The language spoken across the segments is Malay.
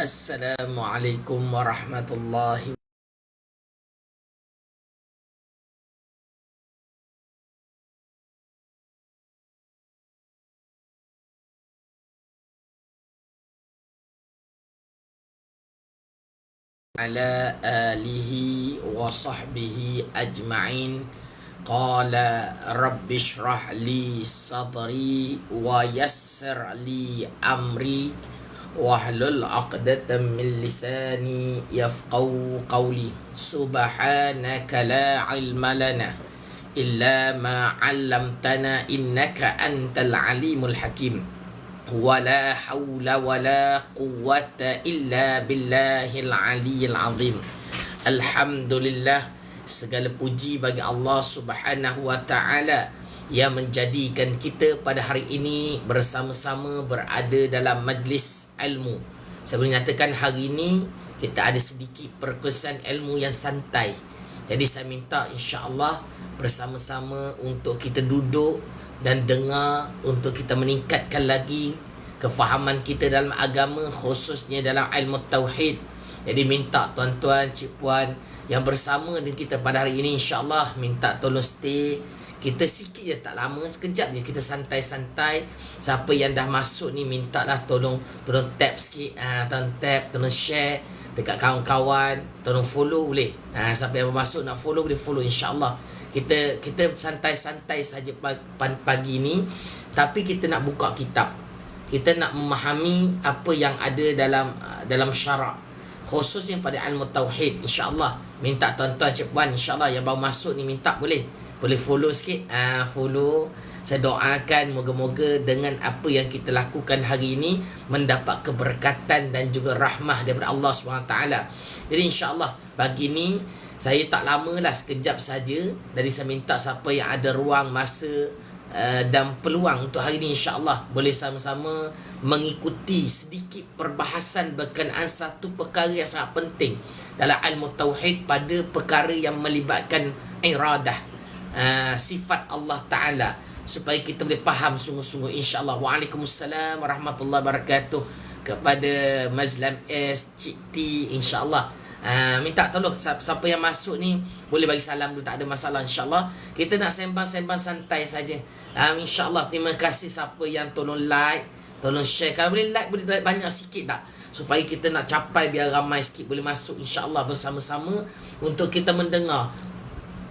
Assalamualaikum warahmatullahi ala alihi wa sahbihi ajma'in. Qala rabbi shrah li sadri wa yassir li amri wahlul 'uqdatam min lisani yafqahu qawli. Subhanaka la ilma lana illa ma 'allamtana innaka antal alimul hakim. Wala haula wala quwwata illa billahil aliyyil azim. Alhamdulillah, segala puji bagi Allah Subhanahu wa taala yang menjadikan kita pada hari ini bersama-sama berada dalam majlis ilmu. Saya boleh nyatakan hari ini kita ada sedikit perkongsian ilmu yang santai. Jadi saya minta insya-Allah bersama-sama untuk kita duduk dan dengar, untuk kita meningkatkan lagi kefahaman kita dalam agama, khususnya dalam ilmu tauhid. Jadi minta tuan-tuan, cik puan yang bersama dengan kita pada hari ini, insya-Allah minta tolong stay. Kita sikit je, tak lama, sekejap je, kita santai-santai. Siapa yang dah masuk ni mintalah tolong tap sikit, tolong share dekat kawan-kawan, tolong follow boleh. Siapa yang masuk nak follow boleh follow, insya-Allah. Kita santai-santai saja pagi ni, tapi kita nak buka kitab. Kita nak memahami apa yang ada dalam syarak, khususnya pada ilmu tauhid, insya-Allah. Minta tuan-tuan, cik puan, insya-Allah yang baru masuk ni minta boleh follow sikit. Follow. Saya doakan moga-moga dengan apa yang kita lakukan hari ini mendapat keberkatan dan juga rahmah daripada Allah SWT. Jadi insya-Allah pagi ni saya tak lama lah, sekejap saja. Jadi saya minta siapa yang ada ruang, masa dan peluang untuk hari ini, insya-Allah boleh sama-sama mengikuti sedikit perbahasan berkenaan satu perkara yang sangat penting dalam ilmu tauhid, pada perkara yang melibatkan iradah, sifat Allah Ta'ala, supaya kita boleh faham sungguh-sungguh, insya-Allah. Waalaikumsalam warahmatullahi wabarakatuh kepada Mazlam S, Cik T, insya-Allah. Minta tolong siapa yang masuk ni boleh bagi salam dulu, tak ada masalah, insya-Allah. Kita nak sembang-sembang santai saja. Insya-Allah. Terima kasih siapa yang tolong like, tolong share. Kalau boleh like, boleh like banyak sikit tak, supaya kita nak capai biar ramai sikit boleh masuk, insya-Allah, bersama-sama untuk kita mendengar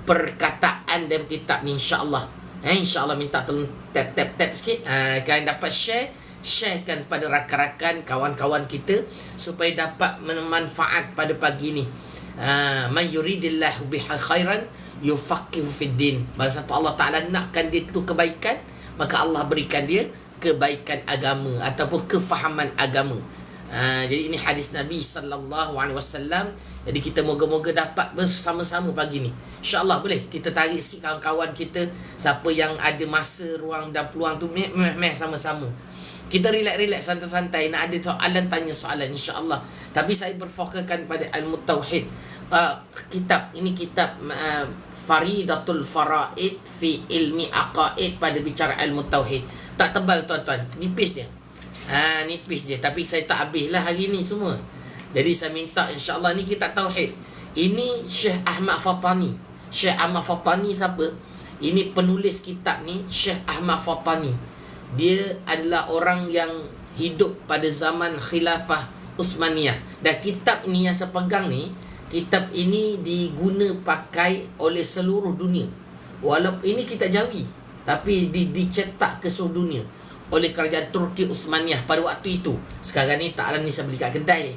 perkataan dalam kitab ni, insya-Allah. InsyaAllah minta tolong tap sikit. Kalian dapat sharekan pada rakan-rakan, kawan-kawan kita, supaya dapat bermanfaat pada pagi ni. Man yuridillahu bihi khairan yufaqihu fid din. Siapa Allah Ta'ala nakkan dia tu kebaikan, maka Allah berikan dia kebaikan agama ataupun kefahaman agama. Jadi ini hadis Nabi SAW. Jadi kita moga-moga dapat bersama-sama pagi ni, insya-Allah. Boleh kita tarik sikit kawan-kawan kita, siapa yang ada masa, ruang dan peluang tu, sama-sama kita relax, santai-santai. Nak ada soalan, tanya soalan, insya-Allah. Tapi saya berfokuskan pada ilmu tauhid. Kitab ini kitab Faridatul Faraid fi ilmi aqaid, pada bicara ilmu tauhid. Tak tebal tuan-tuan, nipis je. Nipis je, tapi saya tak habislah hari ni semua. Jadi saya minta, insya-Allah, ni kitab tauhid. Ini Syekh Ahmad Fatani. Syekh Ahmad Fatani siapa? Ini penulis kitab ni, Syekh Ahmad Fatani. Dia adalah orang yang hidup pada zaman Khilafah Uthmaniyah. Dan kitab ni yang saya pegang ni, kitab ini diguna pakai oleh seluruh dunia. Walaupun ini kitab Jawi, tapi dicetak ke seluruh dunia oleh kerajaan Turki Uthmaniyah pada waktu itu. Sekarang ni taklah ni saya beli kat kedai.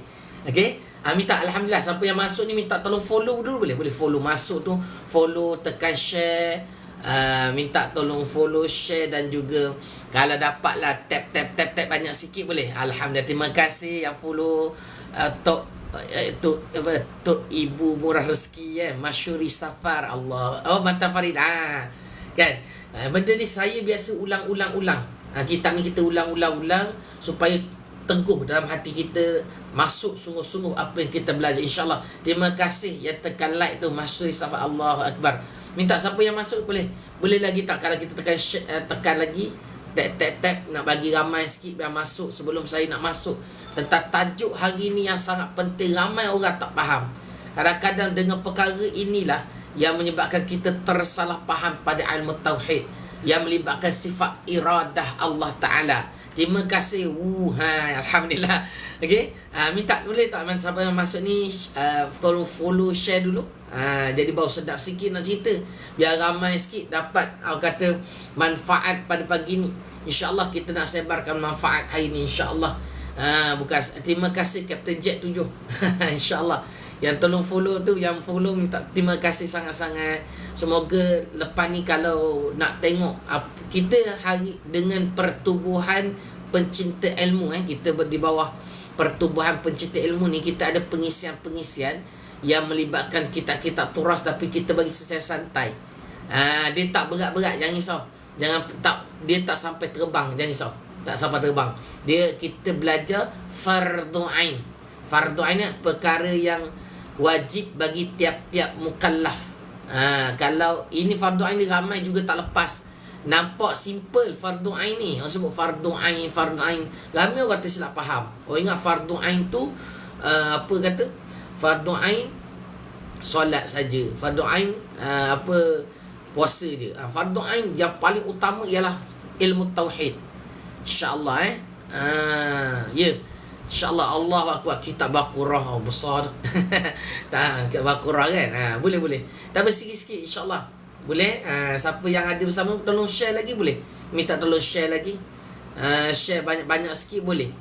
Okey. Minta, alhamdulillah, siapa yang masuk ni minta tolong follow dulu, boleh follow, masuk tu follow, tekan share. Minta tolong follow, share, dan juga kalau dapatlah tap banyak sikit boleh. Alhamdulillah, terima kasih yang follow. Tok Ibu Murah Rezeki, Masyuri Safar, Allah. Mata Farid. Kan? Benda ni saya biasa ulang-ulang. Kitab ni kita ulang-ulang supaya teguh dalam hati kita, masuk sungguh-sungguh apa yang kita belajar, insya-Allah. Terima kasih yang tekan like tu, Masyuri Safar, Allahu Akbar. Minta siapa yang masuk boleh lagi tak, kalau kita tekan lagi Tap nak bagi ramai sikit biar masuk sebelum saya nak masuk. Tentang tajuk hari ni yang sangat penting, ramai orang tak faham. Kadang-kadang dengan perkara inilah yang menyebabkan kita tersalah faham pada ilmu tauhid, yang melibatkan sifat iradah Allah Ta'ala. Terima kasih. Alhamdulillah. Okey, minta boleh tak siapa yang masuk ni tolong follow, share dulu. Jadi baru sedap sikit nak cerita, biar ramai sikit dapat kata manfaat pada pagi ni. InsyaAllah kita nak sebarkan manfaat hari ni, insyaAllah. Bukan terima kasih Captain Jet 7. InsyaAllah yang tolong follow tu, yang follow minta terima kasih sangat-sangat. Semoga lepas ni kalau nak tengok kita hari dengan pertubuhan pencinta ilmu, kita di bawah pertubuhan pencinta ilmu ni, kita ada pengisian-pengisian yang melibatkan kitab-kitab turas, tapi kita bagi secara santai. Dia tak berat-berat, jangan risau. Dia tak sampai terbang, jangan risau. Tak sampai terbang. Kita belajar fardu ain. Fardu ain perkara yang wajib bagi tiap-tiap mukallaf. Kalau ini fardu ain ni ramai juga tak lepas. Nampak simple fardu ain ni. Orang sebut fardu ain. Ramai orang tersilap faham. Ingat fardu ain tu apa kata? Fardu ain solat saja. Fardu ain puasa je. Fardu ain yang paling utama ialah ilmu tauhid. InsyaAllah ya. InsyaAllah. Allahu Akbar. Kitab Baqarah besar. Baqarah kan. Boleh. Tapi sikit-sikit insyaAllah. Boleh. Siapa yang ada bersama tolong share lagi boleh. Minta tolong share lagi. Share banyak-banyak sikit boleh.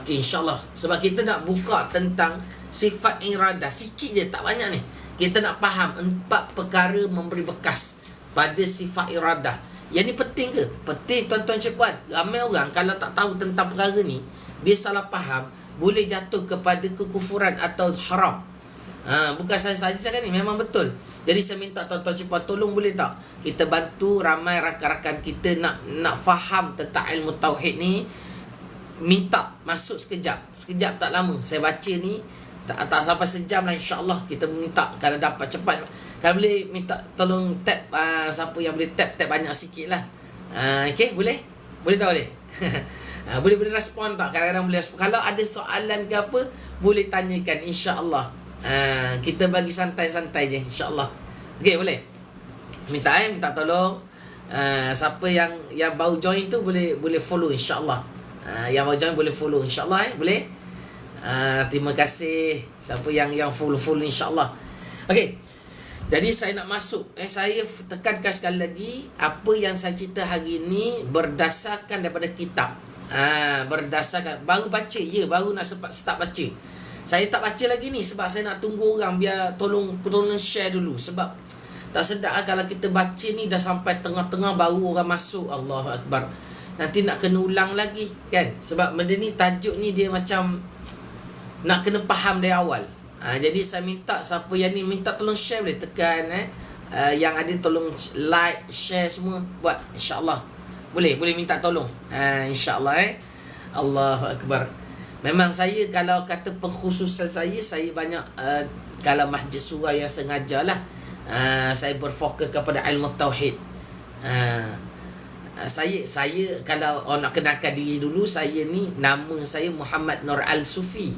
Okey, insyaAllah. Sebab kita nak buka tentang sifat iradah. Sikit je, tak banyak ni. Kita nak faham 4 perkara memberi bekas pada sifat iradah. Yang ni penting ke? Penting tuan-tuan cikguan. Ramai orang kalau tak tahu tentang perkara ni, dia salah faham, boleh jatuh kepada kekufuran atau haram. Bukan saya saja cakap ni, memang betul. Jadi saya minta tuan-tuan cikguan tolong boleh tak kita bantu ramai rakan-rakan kita nak faham tentang ilmu tauhid ni. Minta masuk sekejap tak lama. Saya baca ni tak sampai sejam lah, insyaAllah. Kita minta kalau dapat cepat. Kalau boleh minta tolong tap, siapa yang boleh tap banyak sikit lah. Okay, boleh? Boleh tak boleh? Boleh respon tak? Kadang-kadang boleh respon. Kalau ada soalan ke apa, boleh tanyakan, insyaAllah. Kita bagi santai-santai je, insyaAllah. Okay, boleh? Minta tolong. Siapa yang baru join tu boleh follow, insyaAllah. Yang baru join boleh follow, insyaAllah. Boleh? Terima kasih siapa yang follow insyaAllah. Okay, jadi saya nak masuk. Saya tekankan sekali lagi, apa yang saya cerita hari ni berdasarkan daripada kitab. Berdasarkan, baru baca, baru nak start baca. Saya tak baca lagi ni sebab saya nak tunggu orang biar tolong share dulu. Sebab tak sedap kalau kita baca ni dah sampai tengah-tengah baru orang masuk. Allahu Akbar. Nanti nak kena ulang lagi kan. Sebab benda ni, tajuk ni dia macam nak kena faham dari awal. Jadi saya minta siapa yang ni minta tolong share, boleh tekan yang ada tolong like, share semua buat, insyaAllah. Boleh minta tolong. InsyaAllah. Allahu Akbar. Memang saya kalau kata pengkhususan saya banyak kalau masjid surah yang sengaja lah, saya berfokus kepada ilmu tauhid. Saya kalau orang nak kenalkan diri dulu, saya ni nama saya Muhammad Nur Al-Sufi.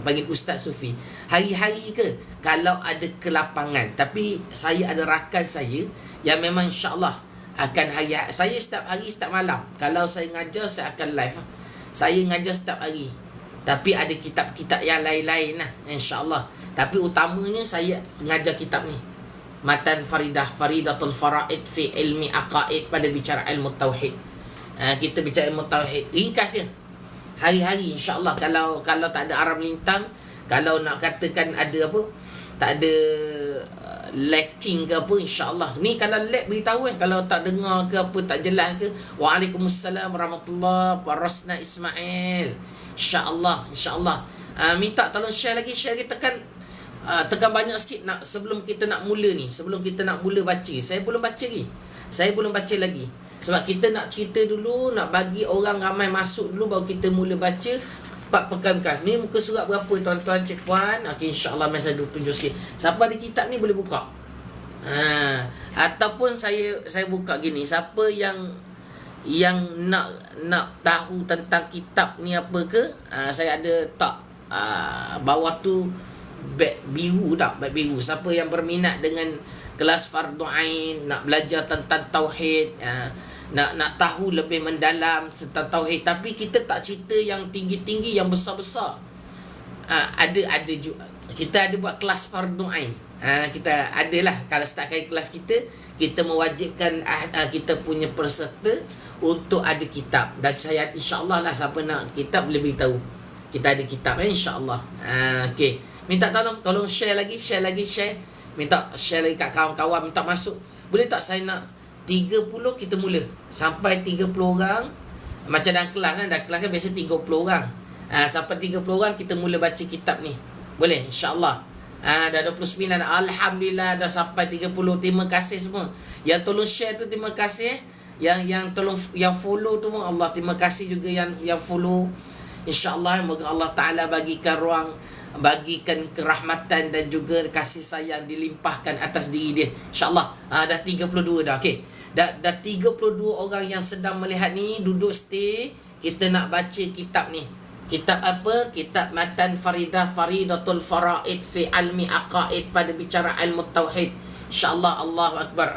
Panggil Ustaz Sufi. Hari-hari ke kalau ada kelapangan, tapi saya ada rakan saya yang memang insya-Allah akan saya setiap hari setiap malam. Kalau saya ngajar saya akan live. Saya ngajar setiap hari. Tapi ada kitab-kitab yang lain-lain lah, insya-Allah. Tapi utamanya saya ngajar kitab ni. Matan Faridatul Faraid fi ilmi aqaid, pada bicara ilmu tauhid. Kita bicara ilmu tauhid ringkas je. Hari-hari insya-Allah. Kalau tak ada arah melintang, kalau nak katakan ada apa, tak ada lacking ke apa, insya-Allah. Ni kalau lag beritahu kalau tak dengar ke apa, tak jelas ke. Waalaikumsalam warahmatullahi wabarakatuh. Pak Rosna Ismail. Insya-Allah. Minta tolong share lagi tekan banyak sikit sebelum kita nak mula ni. Sebelum kita nak mula baca, saya belum baca lagi. Sebab kita nak cerita dulu, nak bagi orang ramai masuk dulu, baru kita mula baca 4 perkara. Ni muka surat berapa tuan-tuan cikguan? Okey, insya-Allah saya tunjuk sikit. Siapa ada kitab ni boleh buka. Ataupun saya buka gini. Siapa yang yang nak tahu tentang kitab ni apa ke, saya ada tak bawah tu beg biru tak, beg biru. Siapa yang berminat dengan kelas fardu ain, nak belajar tentang tauhid, nak tahu lebih mendalam tentang tauhid, tapi kita tak cerita yang tinggi-tinggi, yang besar-besar. Ada juga kita ada buat kelas fardu ain. Kita adalah kalau start kali kelas kita mewajibkan kita punya peserta untuk ada kitab. Dan saya insya-Allah lah, siapa nak kitab boleh beritahu. Kita ada kitab insya-Allah. Okey. Minta tolong share lagi. Minta share lagi kat kawan-kawan, minta masuk. Boleh tak saya nak 30 kita mula sampai 30 orang. Macam dalam kelas kan, dalam kelas kan biasa 30 orang. Sampai 30 orang kita mula baca kitab ni. Boleh insya-Allah. Dah 29. Alhamdulillah dah sampai 30. Terima kasih semua. Yang tolong share tu terima kasih. Yang tolong, yang follow tu Allah terima kasih juga yang follow. InsyaAllah moga Allah Ta'ala bagikan ruang, bagikan kerahmatan dan juga kasih sayang dilimpahkan atas diri dia. InsyaAllah. Dah 32 dah. Okey. Dah 32 orang yang sedang melihat ni duduk stay. Kita nak baca kitab ni. Kitab apa? Kitab Matan Faridatul Faraid fi Almi Aqaid, pada bicara ilmu tauhid. InsyaAllah. Allahu Akbar.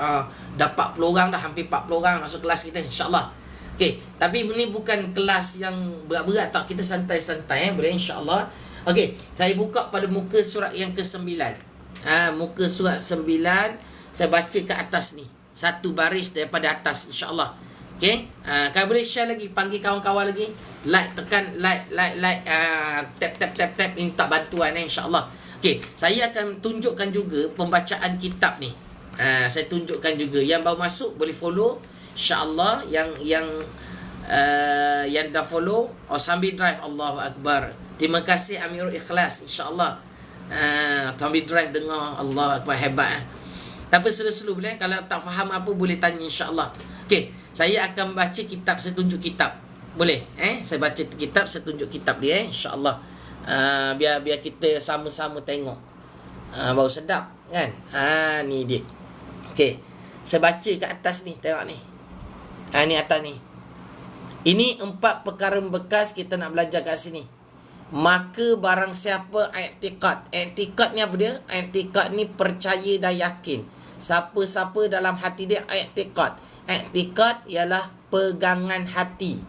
Dah 40 orang dah, hampir 40 orang masuk kelas kita insyaAllah. Okey, tapi ini bukan kelas yang berat-berat tak, kita santai-santai boleh insyaAllah. Okey, saya buka pada muka surat yang ke-9. Muka surat 9 saya baca ke atas ni. Satu baris daripada atas insyaAllah. Okey, kalau boleh share lagi, panggil kawan-kawan lagi. Like, tekan like, tap minta bantuan insyaAllah. Okey, saya akan tunjukkan juga pembacaan kitab ni. Saya tunjukkan juga. Yang baru masuk boleh follow insyaAllah. Yang dah follow sambil drive. Allahu Akbar. Terima kasih Amirul Ikhlas insyaAllah. Sambil drive dengar. Allahu Akbar, hebat. Tapi selu-selu boleh. Kalau tak faham apa boleh tanya insyaAllah. Okey, saya akan baca kitab, saya tunjuk kitab. Boleh? Saya baca kitab, saya tunjuk kitab dia insyaAllah. Biar kita sama-sama tengok. Baru sedap kan? Ni dia. Okey, saya baca kat atas ni, tengok ni. Ni atas ni. Ini 4 perkara bekas kita nak belajar kat sini. Maka barang siapa i'tiqad. I'tiqad ni apa dia? I'tiqad ni percaya dan yakin. Siapa-siapa dalam hati dia i'tiqad. I'tiqad ialah pegangan hati.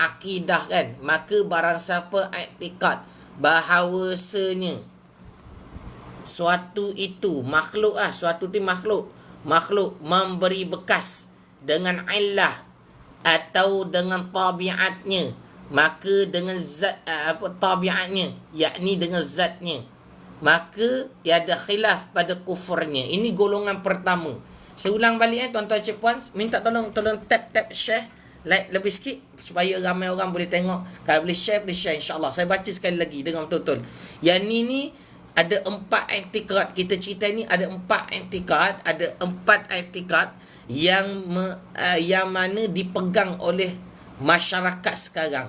Akidah kan. Maka barang siapa i'tiqad bahawasanya suatu itu makhluk suatu itu makhluk memberi bekas dengan illah atau dengan tabiatnya, maka dengan zat tabiatnya, yakni dengan zatnya, maka tiada khilaf pada kufurnya. Ini golongan pertama. Saya ulang balik tuan-tuan cik puan, minta tolong tap share, like lebih sikit supaya ramai orang boleh tengok. Kalau boleh share insyaAllah. Saya baca sekali lagi dengan betul-betul. Yang ni ada 4 i'tiqad. Kita cerita ni ada 4 i'tiqad, ada 4 i'tiqad yang mana dipegang oleh masyarakat sekarang.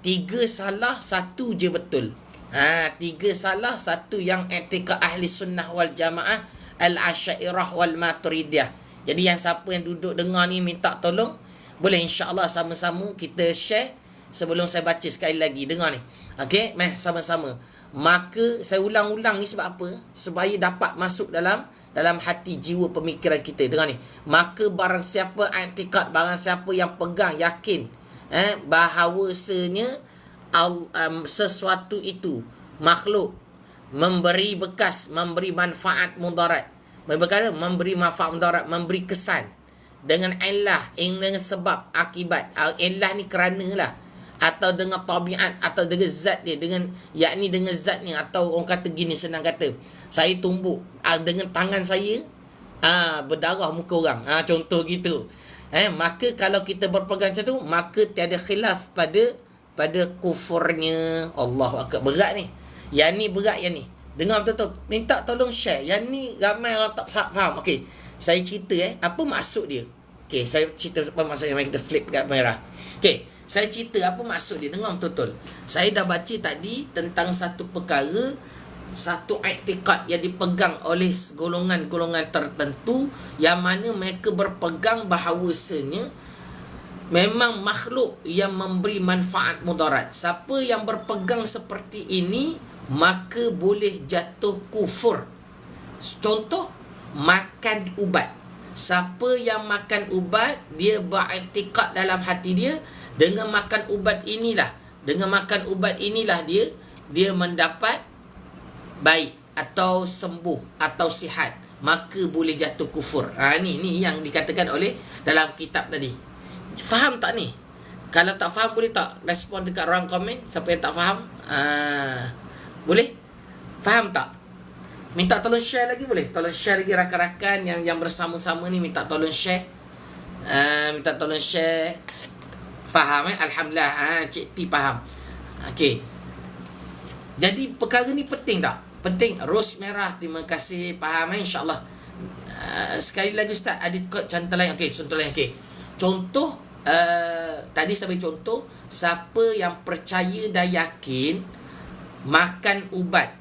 3 salah, 1 je betul. 3 salah, 1 yang i'tiqad ahli sunnah wal jamaah, al-asyairah wal maturidiyah. Jadi yang siapa yang duduk dengar ni minta tolong, boleh insyaAllah sama-sama kita share. Sebelum saya baca sekali lagi, dengar ni. Okey, sama-sama. Maka saya ulang-ulang ni sebab apa? Supaya dapat masuk dalam hati jiwa pemikiran kita. Dengar ni. Maka barang siapa i'tiqad, barang siapa yang pegang yakin bahawasanya sesuatu itu makhluk memberi bekas, memberi manfaat mudarat. Memberi manfaat mudarat, memberi kesan dengan illah, dengan sebab akibat. Illah ni kerana lah, atau dengan tabiat, atau dengan zat dia, yakni dengan zatnya. Atau orang kata gini, senang kata, saya tumbuk dengan tangan saya, berdarah muka orang, contoh gitu. Maka kalau kita berpegang macam tu, maka tiada khilaf pada kufurnya. Allahu Akbar. Berat ni. Yang ni berat, yang ni. Dengar betul-betul. Minta tolong share. Yang ni ramai orang tak faham. Okey, saya cerita apa maksud dia. Okey, saya cerita apa maksud dia. Mari kita flip kat merah. Okey, saya cerita apa maksud dia. Dengar betul-betul. Saya dah baca tadi tentang satu perkara, satu i'tiqad yang dipegang oleh golongan-golongan tertentu, yang mana mereka berpegang bahawasanya memang makhluk yang memberi manfaat mudarat. Siapa yang berpegang seperti ini, maka boleh jatuh kufur. Contoh, makan ubat. Siapa yang makan ubat, dia beriktikad dalam hati dia, dengan makan ubat inilah, dia mendapat baik atau sembuh atau sihat, maka boleh jatuh kufur. Ni yang dikatakan oleh dalam kitab tadi. Faham tak ni? Kalau tak faham, boleh tak respon dekat ruang komen? Siapa yang tak faham? Boleh? Faham tak? Minta tolong share lagi boleh? Tolong share lagi rakan-rakan yang bersama-sama ni, minta tolong share. Minta tolong share. Faham Alhamdulillah. Cik T faham. Okey. Jadi perkara ni penting tak? Penting. Ros merah, terima kasih. Faham insya-Allah. Sekali lagi Ustaz, ada contoh lain. Okey, contoh lain. Okey. Contoh, tadi saya beri contoh, siapa yang percaya dan yakin makan ubat,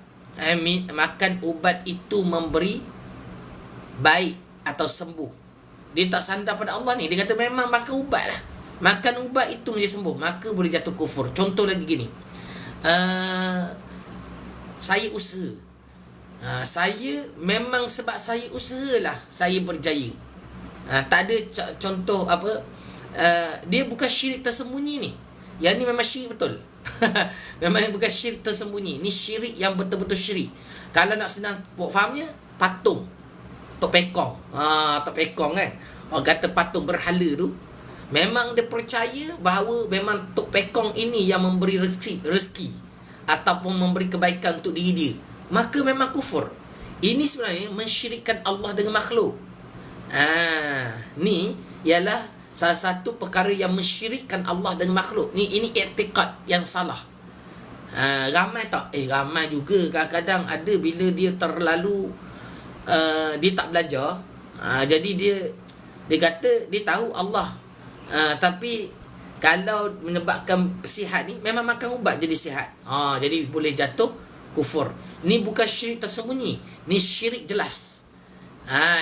makan ubat itu memberi baik atau sembuh, dia tak sandar pada Allah ni. Dia kata memang makan ubat lah, makan ubat itu menjadi sembuh, maka boleh jatuh kufur. Contoh lagi gini, saya usaha, saya memang sebab saya usahalah saya berjaya. Tak ada contoh apa, dia bukan syirik tersembunyi ni. Yang ni memang syirik betul. Memang bukan syirik tersembunyi. Ni syirik yang betul-betul syirik. Kalau nak senang fahamnya, patung Tok Pekong. Tok Pekong kan, orang kata patung berhala tu, memang dia percaya bahawa memang Tok Pekong ini yang memberi rezeki ataupun memberi kebaikan untuk diri dia, maka memang kufur. Ini sebenarnya mensyirikkan Allah dengan makhluk. Ni ialah salah satu perkara yang mensyirikkan Allah dengan makhluk. Ini i'tikad yang salah. Ramai tak? Ramai juga. Kadang-kadang ada bila dia terlalu dia tak belajar. Jadi dia kata dia tahu Allah, tapi kalau menyebabkan sihat ni, memang makan ubat jadi sihat. Jadi boleh jatuh kufur. Ni bukan syirik tersembunyi, ni syirik jelas.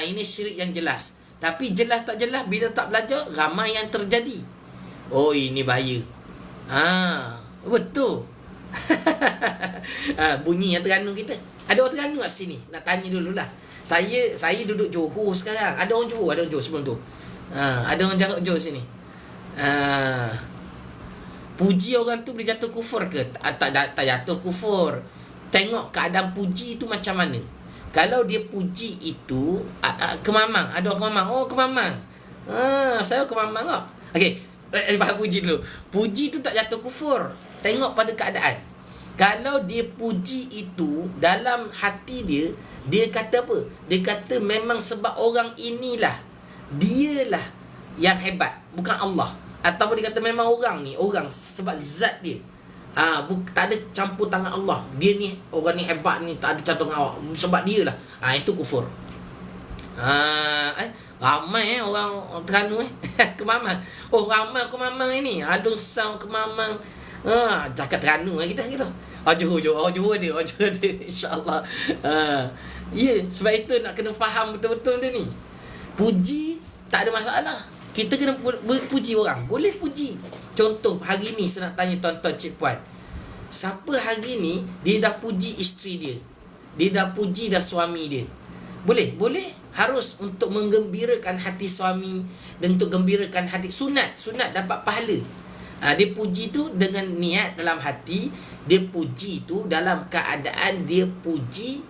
Ini syirik yang jelas. Tapi jelas tak jelas, bila tak belajar, ramai yang terjadi. Ini bahaya. Betul. Bunyi yang Terengganu kita. Ada orang Terengganu kat sini? Nak tanya dululah. Saya duduk Johor sekarang. Ada orang Johor sebelum tu. Ada orang Johor sini. Puji orang tu boleh jatuh kufur ke? Tak jatuh kufur. Tengok keadaan puji tu macam mana. Kalau dia puji itu kemamang, ada orang kemamang. Kemamang. Saya kemamang tak? Okey, faham puji dulu. Puji tu tak jatuh kufur. Tengok pada keadaan. Kalau dia puji itu dalam hati dia, dia kata apa? Dia kata memang sebab orang inilah, dialah yang hebat, bukan Allah. Ataupun dia kata memang orang sebab zat dia. Tak ada campur tangan Allah. Dia ni, orang ni hebat ni, tak ada campur tangan awak, sebab dia lah. Itu kufur. Ramai orang Terengganu kemamang. Ramai kemamang ini. Adung sound kemamang. Cakap Terengganu kita gitu. Johor dia insya-Allah. Sebab itu nak kena faham betul-betul dia ni. Puji tak ada masalah. Kita kena puji orang. Boleh puji. Contoh, hari ni saya nak tanya tuan-tuan cik puan. Siapa hari ni dia dah puji isteri dia? Dia dah puji dah suami dia? Boleh? Harus untuk menggembirakan hati suami dan untuk gembirakan hati. Sunat dapat pahala. Dia puji tu dengan niat dalam hati. Dia puji tu dalam keadaan dia puji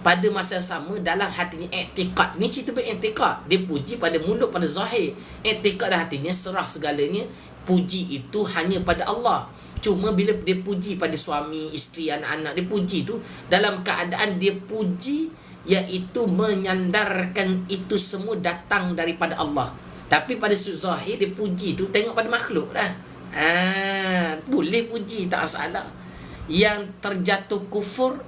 pada masa yang sama dalam hatinya i'tikad. Ni cerita beriktikad. Dia puji pada mulut, pada zahir. I'tikad dah hatinya, serah segalanya. Puji itu hanya pada Allah. Cuma bila dia puji pada suami, isteri, anak-anak, dia puji tu dalam keadaan dia puji, iaitu menyandarkan itu semua datang daripada Allah. Tapi pada zahir dia puji tu tengok pada makhluk dah. Boleh puji, tak masalah. Yang terjatuh kufur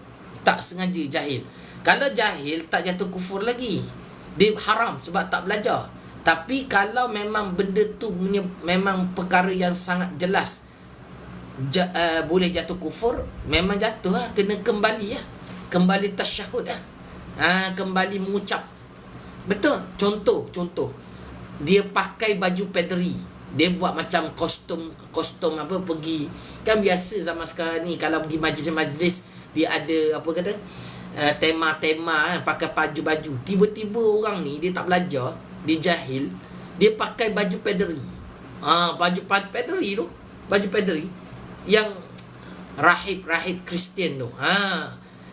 tak sengaja, jahil. Kalau jahil tak jatuh kufur lagi, dia haram sebab tak belajar. Tapi kalau memang benda tu memang perkara yang sangat jelas, boleh jatuh kufur, memang jatuh lah. Kena kembali lah, kembali tasyahud lah, kembali mengucap. Betul. Contoh dia pakai baju pederi, Dia buat macam kostum apa, pergi. Kan biasa zaman sekarang ni kalau pergi majlis-majlis, dia ada apa kata, tema-tema kan, pakai baju-baju. Tiba-tiba orang ni dia tak belajar, dia jahil, dia pakai baju pederi. Baju pederi tu, baju pederi yang rahib Kristian tu.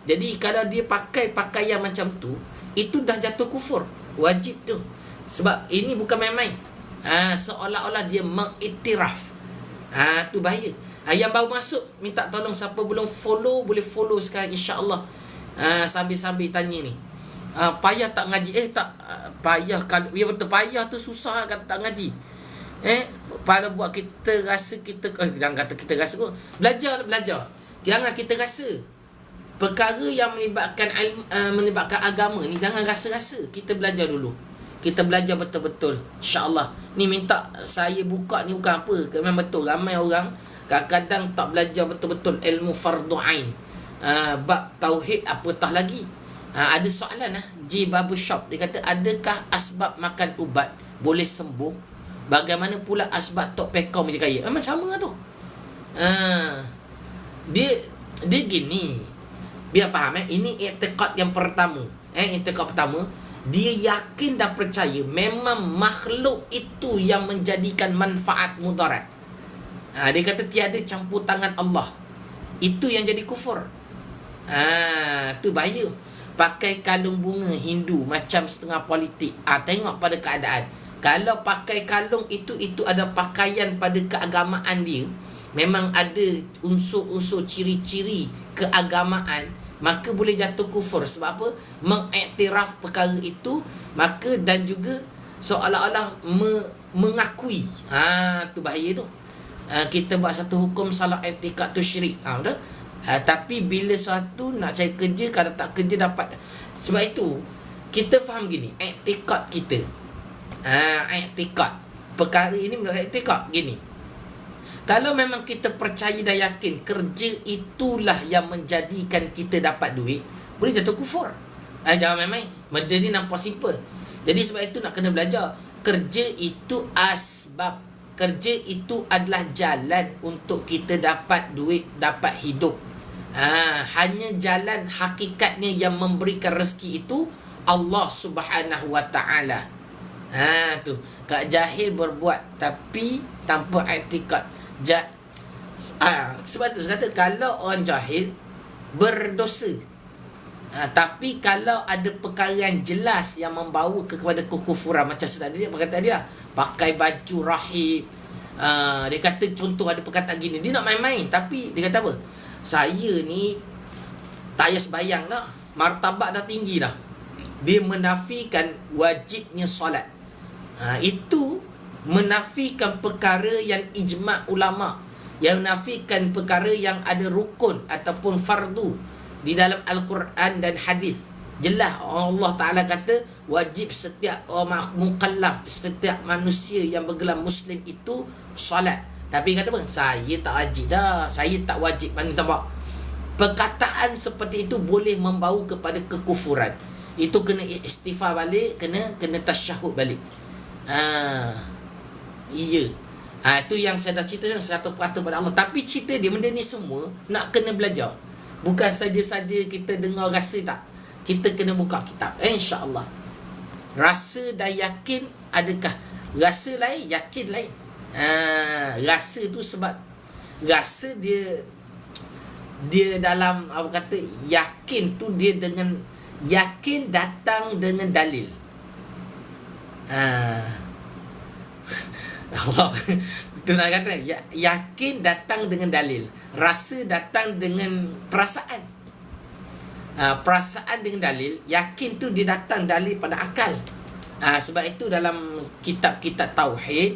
Jadi kalau dia pakai pakaian macam tu, itu dah jatuh kufur, wajib tu. Sebab ini bukan main-main. Seolah-olah dia mengiktiraf. Tu bahaya. Yang baru masuk, minta tolong siapa belum follow, boleh follow sekarang, insya-Allah. Sambil-sambil tanya ni, payah tak ngaji? Tak payah. Kalau ya betul, payah tu susah kalau tak ngaji. Pada buat kita rasa kita, jangan kata kita rasa, belajar. Jangan kita rasa perkara yang melibatkan agama ni, jangan rasa-rasa. Kita belajar dulu. Kita belajar betul-betul, insya-Allah. Ni minta saya buka ni bukan apa, memang betul ramai orang kadang-kadang tak belajar betul-betul ilmu fardu ain. Bab tauhid apatah lagi. Ada soalan J Barber Shop, dia kata, adakah asbab makan ubat boleh sembuh? Bagaimana pula asbab tok pekong je kaya? Memang sama tu. Dia gini, biar faham ini i'tiqad yang pertama. I'tiqad pertama, dia yakin dan percaya memang makhluk itu yang menjadikan manfaat mudarat. Dia kata tiada campur tangan Allah. Itu yang jadi kufur. Tu bahaya. Pakai kalung bunga Hindu macam setengah politik. Tengok pada keadaan. Kalau pakai kalung itu ada pakaian pada keagamaan dia, memang ada unsur-unsur ciri-ciri keagamaan, maka boleh jatuh kufur. Sebab apa? Mengiktiraf perkara itu, maka dan juga seolah-olah mengakui. Tu bahaya tu. Kita buat satu hukum salah i'tikad tu syirik. Betul? Tapi bila suatu nak cari kerja, kalau tak kerja dapat. Sebab itu kita faham gini, i'tikad kita. I'tikad. Perkara ini menurut i'tikad gini. Kalau memang kita percaya dan yakin kerja itulah yang menjadikan kita dapat duit, boleh jatuh kufur. Jangan main-main. Benda ni nampak simple. Jadi sebab itu nak kena belajar. Kerja itu asbab. Kerja itu adalah jalan untuk kita dapat duit, dapat hidup. Hanya jalan hakikatnya yang memberikan rezeki itu Allah Subhanahu Wa Ta'ala. Tu. Kak jahil berbuat tapi tanpa i'tikad. Sebab tu saya kata, kalau orang jahil berdosa, tapi kalau ada perkara yang jelas yang membawa kepada kekufuran, macam tadi dia berkata, dia pakai baju rahib, dia kata contoh ada perkataan gini, dia nak main-main, tapi dia kata apa, saya ni tak payah sembahyang dah, martabat dah tinggi dah. Dia menafikan wajibnya solat. Itu menafikan perkara yang ijma' ulama', yang menafikan perkara yang ada rukun ataupun fardu di dalam Al-Quran dan hadis. Jelas Allah Ta'ala kata wajib setiap orang mukallaf, setiap manusia yang bergelar Muslim itu solat. Tapi kata apa? Saya tak wajib dah, saya tak wajib. Mana nampak? Perkataan seperti itu boleh membawa kepada kekufuran. Itu kena istighfar balik, kena tasyahud balik. Iya. Itu yang saya dah cerita 100% pada Allah. Tapi cerita dia, benda ni semua nak kena belajar. Bukan saja-saja kita dengar rasa tak. Kita kena buka kitab, insya-Allah. Rasa dan yakin adakah? Rasa lain, yakin lain. Rasa tu sebab rasa dia dalam apa kata, yakin tu dia dengan yakin datang dengan dalil. Allah itu nak kata yakin datang dengan dalil, rasa datang dengan perasaan. Perasaan dengan dalil, yakin tu dia datang dalil pada akal. Sebab itu dalam kitab-kitab tauhid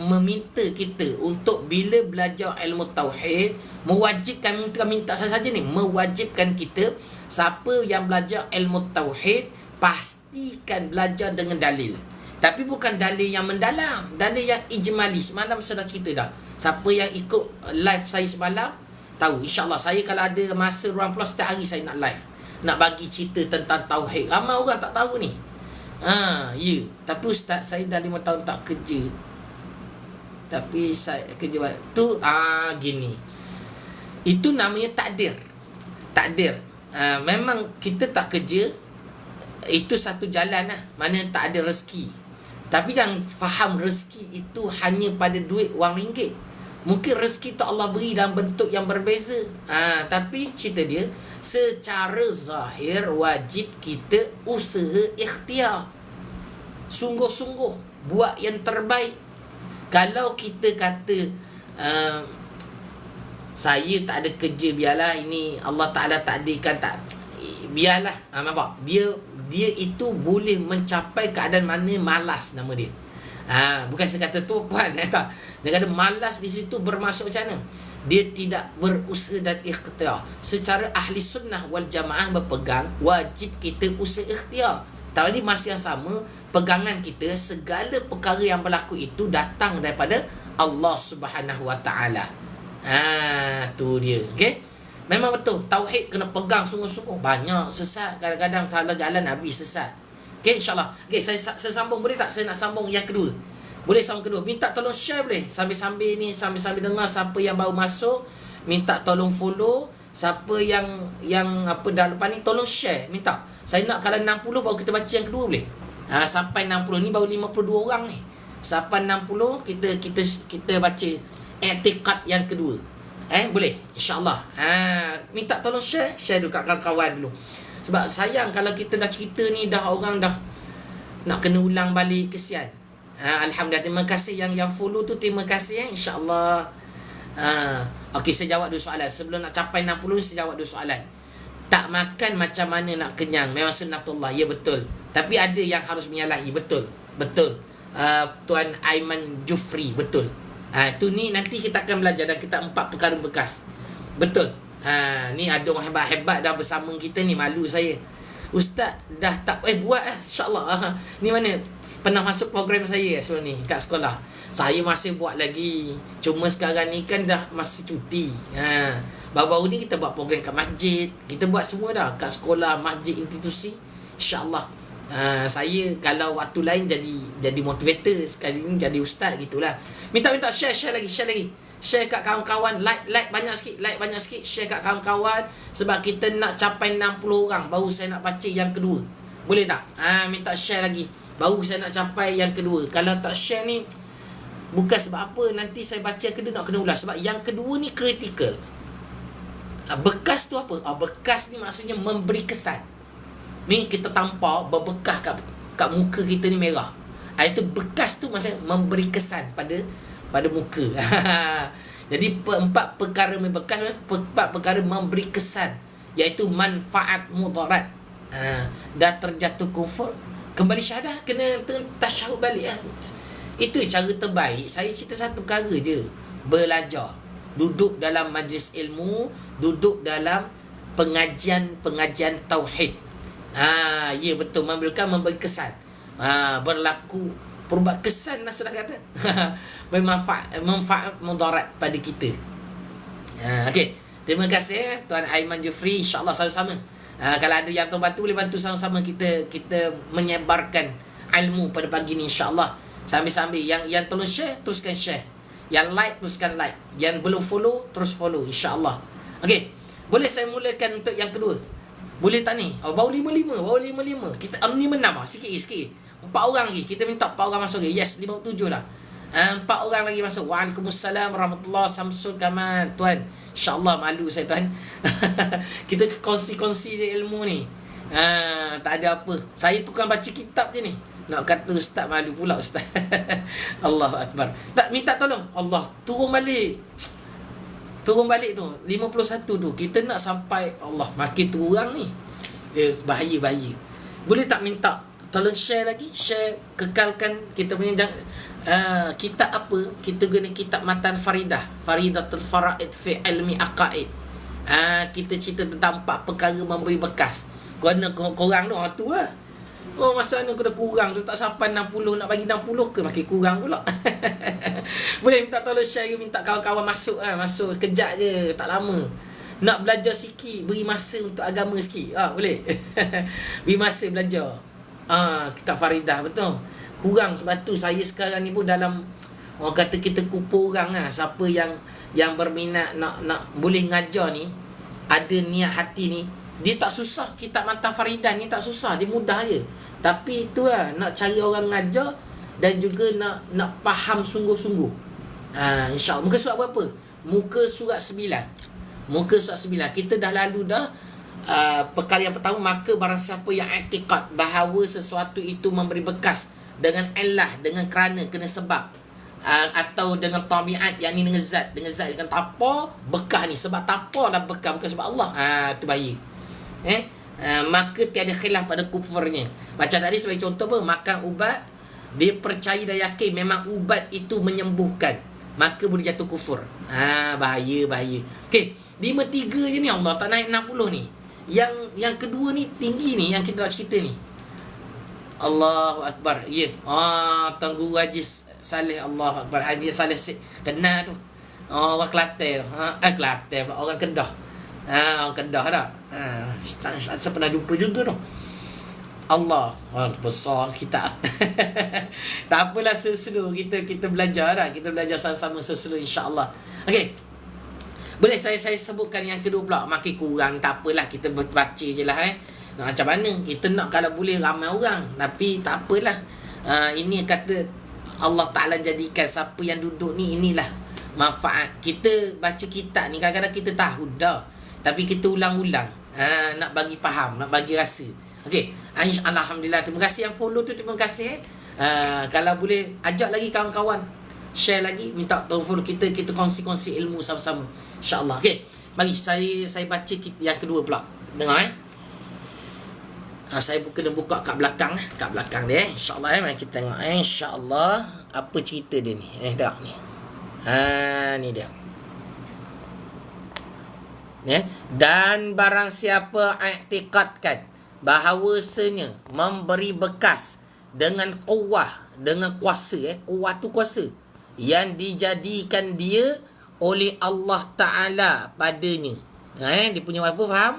meminta kita untuk bila belajar ilmu tauhid, mewajibkan, minta saja ni, mewajibkan kita siapa yang belajar ilmu tauhid pastikan belajar dengan dalil. Tapi bukan dalil yang mendalam, dalil yang ijmali. Semalam saya dah cerita dah. Siapa yang ikut live saya semalam tahu, insya-Allah saya kalau ada masa ruang plus setiap hari saya nak live, nak bagi cerita tentang tauhid. Ramai orang tak tahu ni. Ya. Tapi ustaz, saya dah 5 tahun tak kerja. tapi saya kerja tu gini. Itu namanya takdir. Memang kita tak kerja, itu satu jalan lah, mana tak ada rezeki. Tapi yang faham rezeki itu hanya pada duit wang ringgit. Mungkin rezeki tu Allah beri dalam bentuk yang berbeza. Tapi cerita dia, secara zahir wajib kita usaha ikhtiar, sungguh-sungguh buat yang terbaik. Kalau kita kata saya tak ada kerja, biarlah ini Allah Ta'ala takdirkan, tak, biarlah. Nampak? Dia itu boleh mencapai keadaan mana malas nama dia. Bukan saya kata tu puan, tak. Dia kata malas di situ bermaksud macam mana? Dia tidak berusaha dan ikhtiar. Secara ahli sunnah wal jamaah berpegang wajib kita usaha ikhtiar. Tapi masa yang sama, pegangan kita segala perkara yang berlaku itu datang daripada Allah Subhanahu Wa Taala. Tu dia. Okey. Memang betul, tauhid kena pegang sungguh-sungguh. Banyak sesat kadang-kadang, kalau jalan habis sesat. Okey, insya-Allah. Okey, saya sambung boleh tak? Saya nak sambung yang kedua. Boleh sambung kedua. Minta tolong share boleh? Sambil-sambil ni, sambil-sambil dengar, siapa yang baru masuk, minta tolong follow. Siapa yang apa dah lepas ni, tolong share, minta. Saya nak kalau 60 baru kita baca yang kedua boleh? Sampai 60 ni baru 52 orang ni. Sampai 60 kita baca i'tiqad yang kedua. Boleh? InsyaAllah. Minta tolong share dulu kat kawan-kawan dulu. Sebab sayang kalau kita dah cerita ni, dah orang dah nak kena ulang balik, kesian. Alhamdulillah, terima kasih yang follow tu, terima kasih. InsyaAllah. Okey, saya jawab dua soalan. Sebelum nak capai 60 ni, saya jawab dua soalan. Tak makan macam mana nak kenyang? Memang sunnatullah. Ya, betul. Tapi ada yang harus menyalahi. Betul. Tuan Aiman Jufri, betul. Tu ni nanti kita akan belajar, dan kita 4 perkara bekas. Betul. Ni ada orang hebat-hebat dah bersama kita ni, malu saya. Ustaz dah tak buat insya-Allah. Ni mana pernah masuk program saya sebelum ni kat sekolah. Saya masih buat lagi. Cuma sekarang ni kan dah masih cuti. Baru-baru ni kita buat program kat masjid. Kita buat semua dah kat sekolah, masjid, institusi. InsyaAllah. Saya kalau waktu lain jadi motivator, sekali ni jadi ustaz gitulah. Minta share lagi. Share kat kawan-kawan, like banyak sikit, share kat kawan-kawan, sebab kita nak capai 60 orang baru saya nak baca yang kedua. Boleh tak? Minta share lagi. Baru saya nak capai yang kedua. Kalau tak share ni, bukan sebab apa, nanti saya baca yang kedua nak kena ulas. Sebab yang kedua ni kritikal. Bekas tu apa? Bekas ni maksudnya memberi kesan. Ni kita tampar berbekas kat muka kita ni merah. Itu bekas tu maksudnya memberi kesan pada muka. Jadi 4 perkara bekas, 4 perkara memberi kesan, iaitu manfaat mudarat. Dah terjatuh kufur, kembali syahadah, kena tasyahud balik. Itu cara terbaik. Saya cerita satu perkara je, belajar, duduk dalam majlis ilmu, duduk dalam pengajian tauhid. Ya betul, memberi kesan, berlaku perubahan kesan lah sudah kata. manfaat mudarat pada kita. Okey, terima kasih Tuan Aiman Jufri. InsyaAllah sama-sama. Kalau ada yang bantu, boleh bantu sama-sama kita menyebarkan ilmu pada pagi ni, insyaAllah. Sambil-sambil yang tolong share, teruskan share. Yang like, teruskan like. Yang belum follow, terus follow, insyaAllah. Okey, boleh saya mulakan untuk yang kedua? Boleh tak ni? Baru 55. Kita ni menang sikit. 4 orang lagi. Kita minta 4 orang masuk lagi. Yes, 57 dah. 4 orang lagi masuk. Waalaikumsalam warahmatullahi Samsul Kamal. Tuan, insyaAllah, malu saya tuan. Kita kongsi-kongsi je ilmu ni. Tak ada apa. Saya tukang baca kitab je ni. Nak kata ustaz, malu pula ustaz. Allahu Akbar. Tak, minta tolong Allah, turun balik tu 51 tu. Kita nak sampai, Allah, makin turun ni. Bahaya. Boleh tak minta tolong share lagi, share, kekalkan kita punya kitab apa? Kita guna kitab Matan Faridatul Faraid fi ilmi aqaid. Kita cerita tentang 4 perkara memberi bekas. Guna korang tu lah. Masa mana kena kurang tu, tak sampai 60, nak bagi 60 ke makin kurang pula. Boleh minta tolong share, minta kawan-kawan masuk masuk kejap je, tak lama. Nak belajar sikit, beri masa untuk agama sikit. Boleh. Beri masa belajar. Kitab Faridah, betul. Kurang, sebab tu saya sekarang ni pun dalam Orang kata kita kupu orang lah. Siapa yang berminat nak boleh ngajar ni, ada niat hati ni, dia tak susah. Kitab Mata Faridan ni tak susah, dia mudah je. Tapi tu lah, nak cari orang ngajar dan juga nak faham sungguh-sungguh. InsyaAllah. Muka surat berapa? Muka surat 9. Muka surat 9. Kita dah lalu dah perkara yang pertama. Maka barang siapa yang i'tiqad bahawa sesuatu itu memberi bekas dengan illah, dengan kerana, kena sebab, atau dengan tabiat, yang ni dengan zat dengan tapa bekah ni, sebab tapa dah bekah, bukan sebab Allah. Tu bahaya. Maka tiada khilaf pada kufurnya. Macam tadi sebagai contoh apa, makan ubat, dia percaya dan yakin memang ubat itu menyembuhkan, maka boleh jatuh kufur. Bahaya. Okey, 53 je ni, Allah tak naik 60 ni. Yang kedua ni tinggi ni, yang kita nak cerita ni. Allahu Akbar. Ya. Tunggu Haji Saleh, Allahu Akbar. Haji Saleh kenal tu. Orang Kelantan. Kelantan pula, orang Kedah. Orang Kedah dah. Saya pernah jumpa juga tu. Allah, besar kita. Tak apalah, seselu kita belajar dah. Kita belajar sama-sama seselu, insya-Allah. Okey. Boleh saya sebutkan yang kedua pula. Makin kurang tak apalah, kita baca je lah. Macam mana kita nak, kalau boleh ramai orang, tapi tak apalah. Ini kata Allah Ta'ala jadikan siapa yang duduk ni, inilah manfaat. Kita baca kitab ni kadang-kadang kita tahu dah, tapi kita ulang-ulang, nak bagi faham, nak bagi rasa. Okey, alhamdulillah. Terima kasih yang follow tu, terima kasih. Kalau boleh ajak lagi kawan-kawan, share lagi, minta tolong follow kita kongsi-kongsi ilmu sama-sama, insya-Allah. Okey, mari saya baca yang kedua pula. Dengar saya kena buka kat belakang dia, insya-Allah. Mari kita tengok insya-Allah apa cerita dia ni. Tengok ni. Ni dia. Dan barang siapa i'tiqadkan bahawasanya memberi bekas dengan kuah, dengan kuasa, kuah tu kuasa yang dijadikan dia oleh Allah Ta'ala padanya. Dia punya apa, faham?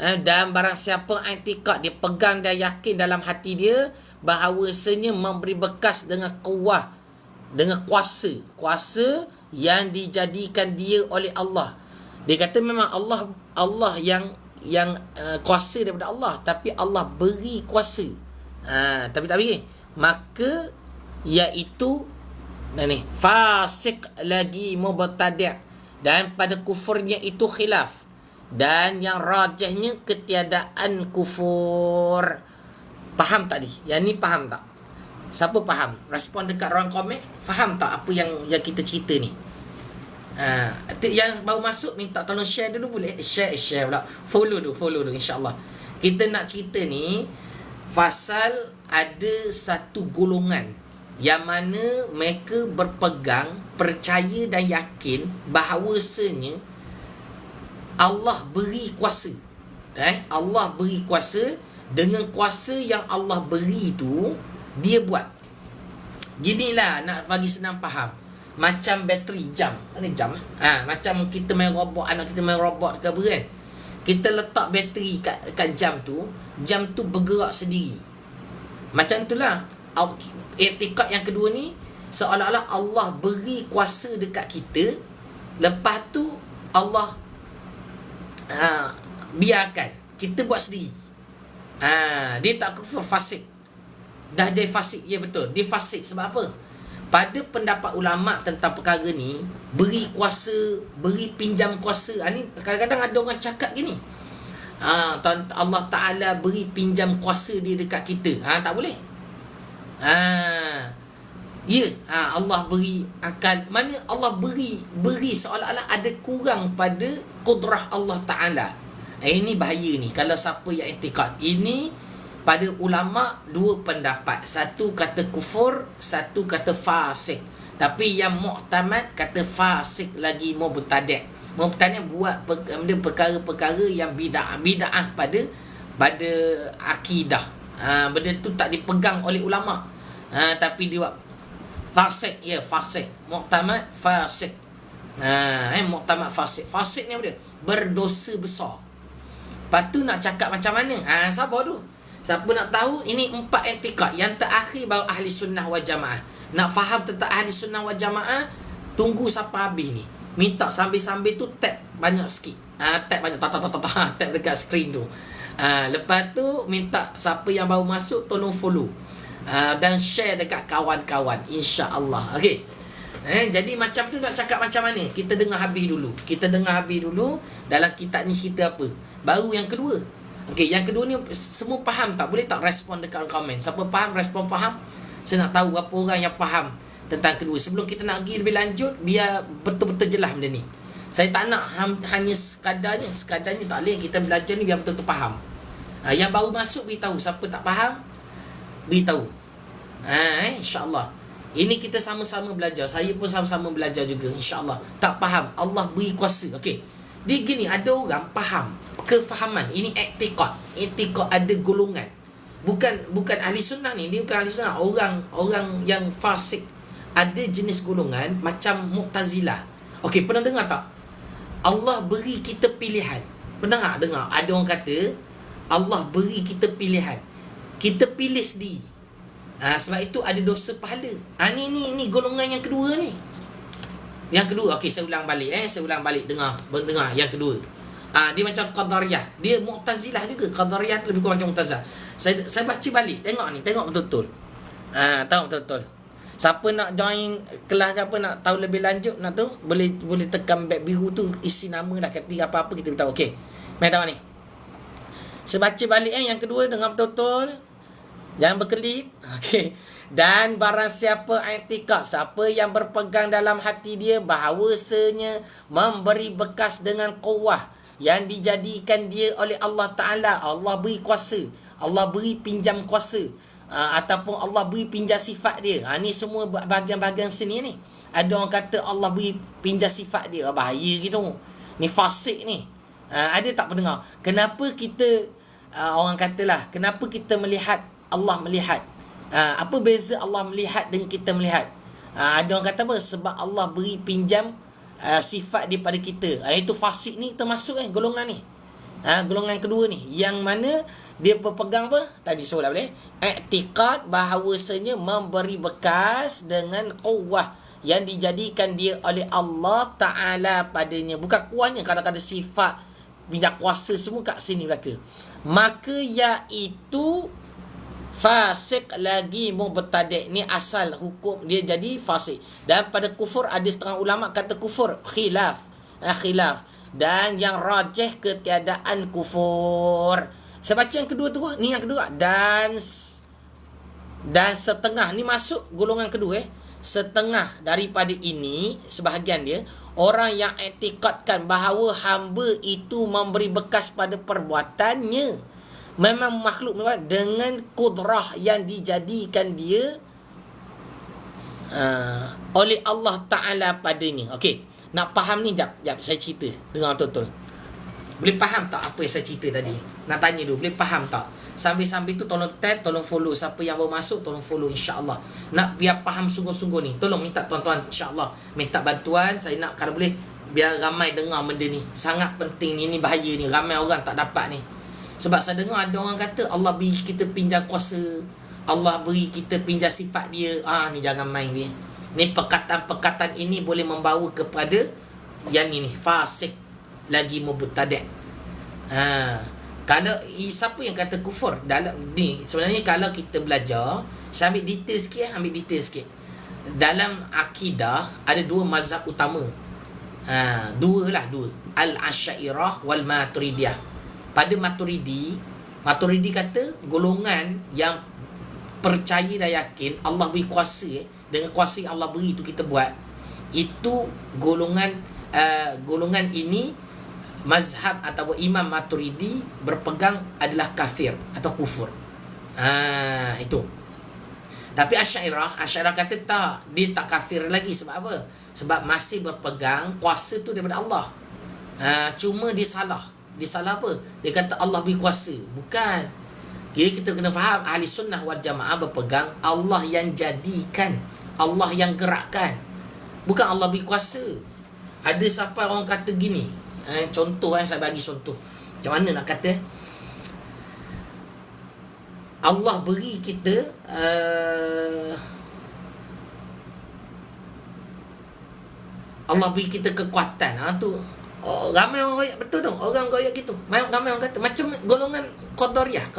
Dan barang siapa i'tiqad, dia pegang dan yakin dalam hati dia bahawasanya memberi bekas dengan kuah, dengan kuasa yang dijadikan dia oleh Allah. Dia kata memang Allah yang kuasa daripada Allah, tapi Allah beri kuasa. Tapi tak beri. Maka iaitu fasik lagi mubtadi', dan pada kufurnya itu khilaf, dan yang rajahnya ketiadaan kufur. Faham tak ni? Yang ni faham tak? Siapa faham? Respon dekat ruang komen. Faham tak apa yang kita cerita ni? Yang baru masuk minta tolong share dulu, boleh? Share pula. Follow dulu, insya-Allah. Kita nak cerita ni pasal ada satu golongan yang mana mereka berpegang, percaya dan yakin bahawasanya Allah beri kuasa. Allah beri kuasa. Dengan kuasa yang Allah beri tu, dia buat. Ginilah, nak bagi senang faham. Macam bateri jam. Mana jam? Macam kita main robot, anak kita main robot ke apa kan? Kita letak bateri kat jam tu bergerak sendiri. Macam itulah i'tiqad yang kedua ni, seolah-olah Allah beri kuasa dekat kita, lepas tu Allah biarkan kita buat sendiri. Dia tak kufur, fasik. Dah jadi fasik. Ya betul, dia fasik. Sebab apa? Pada pendapat ulama tentang perkara ni, beri kuasa, beri pinjam kuasa, ni kadang-kadang ada orang cakap gini, Allah Ta'ala beri pinjam kuasa dia dekat kita. Tak boleh. Allah beri akal. Mana Allah beri seolah-olah ada kurang pada kudrah Allah Ta'ala. Ini bahaya ni kalau siapa yang i'tiqad. Ini pada ulama dua pendapat. Satu kata kufur, satu kata fasik. Tapi yang mu'tamad kata fasik lagi mubtadi'. Mubtadi' buat perkara-perkara yang bid'ah pada akidah. Benda tu tak dipegang oleh ulama. Tapi dia buat fasik, fasik. Mu'tamad fasik. Mu'tamad fasik. Fasik ni apa dia? Berdosa besar. Lepas tu nak cakap macam mana? Sabar dulu. Siapa nak tahu? Ini 4 i'tiqad. Yang terakhir baru ahli sunnah wal jamaah. Nak faham tentang ahli sunnah wal jamaah, tunggu sampai habis ni. Minta sambil-sambil tu tap banyak sikit. Tap banyak, tap dekat skrin tu. Lepas tu minta siapa yang baru masuk tolong follow. Dan share dekat kawan-kawan, insya-Allah. Okey. Jadi macam tu nak cakap macam mana? Kita dengar habis dulu. Dalam kitab ni cerita apa? Baru yang kedua. Okey, yang kedua ni semua faham tak? Boleh tak respon dekat komen? Siapa faham, respon faham. Saya nak tahu berapa orang yang faham tentang kedua. Sebelum kita nak pergi lebih lanjut, biar betul-betul jelas benda ni. Saya tak nak hanya sekadarnya tak boleh. Kita belajar ni biar betul-betul faham. Yang baru masuk beritahu, siapa tak faham beritahu. InsyaAllah. Ini kita sama-sama belajar. Saya pun sama-sama belajar juga, insyaAllah. Tak faham, Allah beri kuasa. Okey. Dia gini, ada orang faham, kefahaman. Ini i'tiqad ada golongan. Bukan ahli sunnah ni. Dia bukan ahli sunnah. Orang yang fasik. Ada jenis golongan macam Mu'tazilah. Okey, pernah dengar tak? Allah beri kita pilihan. Pernah tak dengar? Ada orang kata Allah beri kita pilihan. Kita pilih sendiri. Sebab itu ada dosa pahala. Ni golongan yang kedua ni. Yang kedua, okey, saya ulang balik. Dengar yang kedua. Dia macam Qadariyah. Dia Mu'tazilah juga. Qadariyah lebih kurang macam Mu'tazilah. Saya baca balik. Tengok betul-betul. Tahu betul-betul. Siapa nak join kelas ke apa, nak tahu lebih lanjut, nak tahu, boleh tekan back biru tu, isi nama lah, ketika apa-apa kita beritahu. Okey. Mari tengok ni. Saya baca balik yang kedua, dengar betul-betul. Jangan berkelip. Okey. Dan barang siapa i'tikad, siapa yang berpegang dalam hati dia bahawasanya memberi bekas dengan kuwah yang dijadikan dia oleh Allah Ta'ala. Allah beri kuasa, Allah beri pinjam kuasa, ataupun Allah beri pinjam sifat dia. Ni semua bahagian-bahagian sini ni. Ada orang kata Allah beri pinjam sifat dia. Bahaya gitu. Ni fasik ni. Ada tak pendengar? Kenapa kita orang katalah, kenapa kita melihat Allah melihat? Apa beza Allah melihat dengan kita melihat? Ada orang kata apa? Sebab Allah beri pinjam sifat daripada kita. Itu fasik ni termasuk golongan ni. Golongan kedua ni, yang mana dia berpegang apa? Tadi soalan boleh. I'tikad bahawasanya memberi bekas dengan kuwah yang dijadikan dia oleh Allah Ta'ala padanya. Bukan kuahnya, kadang-kadang sifat pinjam kuasa semua kat sini belaka. Maka iaitu fasik lagi mubtadi'. Ni asal hukum dia jadi fasik. Dan pada kufur ada setengah ulama kata kufur khilaf. Dan yang rajih ketiadaan kufur. Saya baca yang kedua tu. Ni yang kedua. Dan setengah. Ni masuk golongan kedua. Setengah daripada ini, sebahagian dia, orang yang i'tikadkan bahawa hamba itu memberi bekas pada perbuatannya. Memang makhluk dengan kudrah yang dijadikan dia oleh Allah Ta'ala padanya. Okey. Nak faham ni, jap saya cerita. Dengar betul-betul. Boleh faham tak apa yang saya cerita tadi? Nak tanya dulu, boleh faham tak? Sambil-sambil tu tolong tag, tolong follow. Siapa yang baru masuk, tolong follow, insya-Allah. Nak biar faham sungguh-sungguh ni. Tolong minta tuan-tuan, insya-Allah. Minta bantuan. Saya nak, kalau boleh, biar ramai dengar benda ni. Sangat penting ni, bahaya ni. Ramai orang tak dapat ni. Sebab saya dengar ada orang kata Allah beri kita pinjam kuasa, Allah beri kita pinjam sifat dia. Ni jangan main dia. Ni perkataan-perkataan ini boleh membawa kepada yang ini fasik lagi mubtadi'. Kalau siapa yang kata kufur dalam ni, sebenarnya kalau kita belajar, saya ambil detail sikit. Dalam akidah ada dua mazhab utama. Dua. Al-Asy'ariyah wal Maturidiyah. Pada Maturidi kata golongan yang percaya dan yakin Allah beri kuasa, dengan kuasa yang Allah beri itu kita buat. Itu golongan ini, mazhab atau Imam Maturidi berpegang adalah kafir atau kufur. Itu. Tapi Asy'ariyah kata tak, dia tak kafir lagi. Sebab apa? Sebab masih berpegang kuasa tu daripada Allah. Cuma dia salah apa? Dia kata Allah beri kuasa. Bukan. Jadi kita kena faham, ahli sunnah wal jamaah berpegang Allah yang jadikan, Allah yang gerakkan, bukan Allah beri kuasa. Ada sampai orang kata gini, contoh saya bagi contoh. Macam mana nak kata? Allah beri kita Allah beri kita kekuatan. Tu ramai orang royak betul tu. Orang royak gitu. Ramai orang kata macam golongan Qadariyah,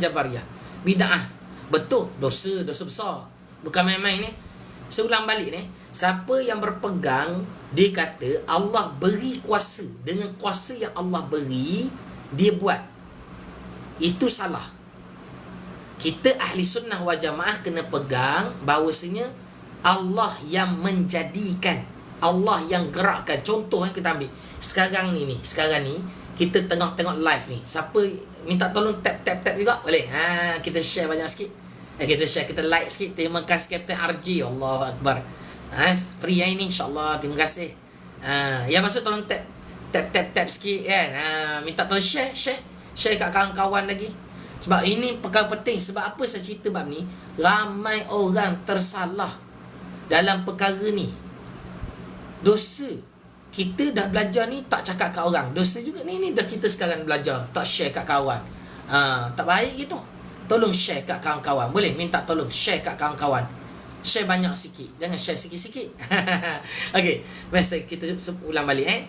Jabariyah. Bid'ah. Betul, dosa besar. Bukan main-main ni. Seulang balik ni, siapa yang berpegang dia kata Allah beri kuasa, dengan kuasa yang Allah beri dia buat, itu salah. Kita ahli sunnah wal jamaah kena pegang bahawasanya Allah yang menjadikan, Allah yang gerakkan. Contoh kita ambil sekarang ni kita tengah tengok live ni. Siapa minta tolong tap juga boleh? Kita share banyak sikit. Kita share, kita like sikit. Terima kasih Captain RJ. Allahu Akbar. Free yang ini insyaAllah. Terima kasih. Yang maksud tolong tap sikit kan. Minta tolong share kat kawan-kawan lagi. Sebab ini perkara penting. Sebab apa saya cerita bab ni? Ramai orang tersalah dalam perkara ni. Dosa. Kita dah belajar ni tak cakap kat orang. Dosa juga ni dah kita sekarang belajar tak share kat kawan. Tak baik gitu. Tolong share kat kawan-kawan. Boleh minta tolong share kat kawan-kawan. Share banyak sikit. Jangan share sikit-sikit. Okey. Biasa kita ulang balik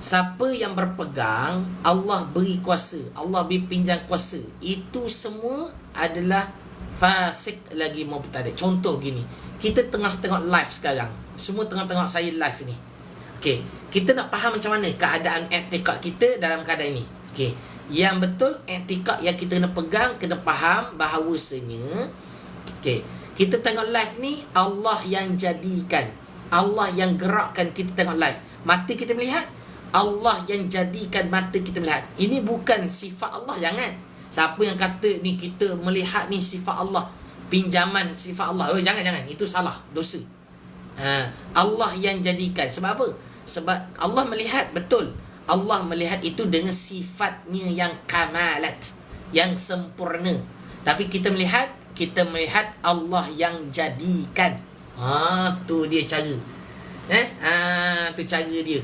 Siapa yang berpegang Allah beri kuasa, Allah beri pinjam kuasa, itu semua adalah fasik lagi mubtadi'. Contoh gini, kita tengah tengok live sekarang. Semua tengah tengok saya live ni. Okey. Kita nak faham macam mana keadaan i'tikad kita dalam keadaan ini. Okey. Yang betul i'tikad yang kita kena pegang, kena faham bahawasanya kita tengok live ni Allah yang jadikan, Allah yang gerakkan kita tengok live. Mata kita melihat, Allah yang jadikan mata kita melihat. Ini bukan sifat Allah, jangan. Siapa yang kata ni kita melihat ni sifat Allah, pinjaman sifat Allah, jangan, itu salah, dosa. Allah yang jadikan. Sebab apa? Sebab Allah melihat, betul. Allah melihat itu dengan sifatnya yang kamalat, yang sempurna. Tapi kita melihat Allah yang jadikan. Tu dia cara. Tu cara dia.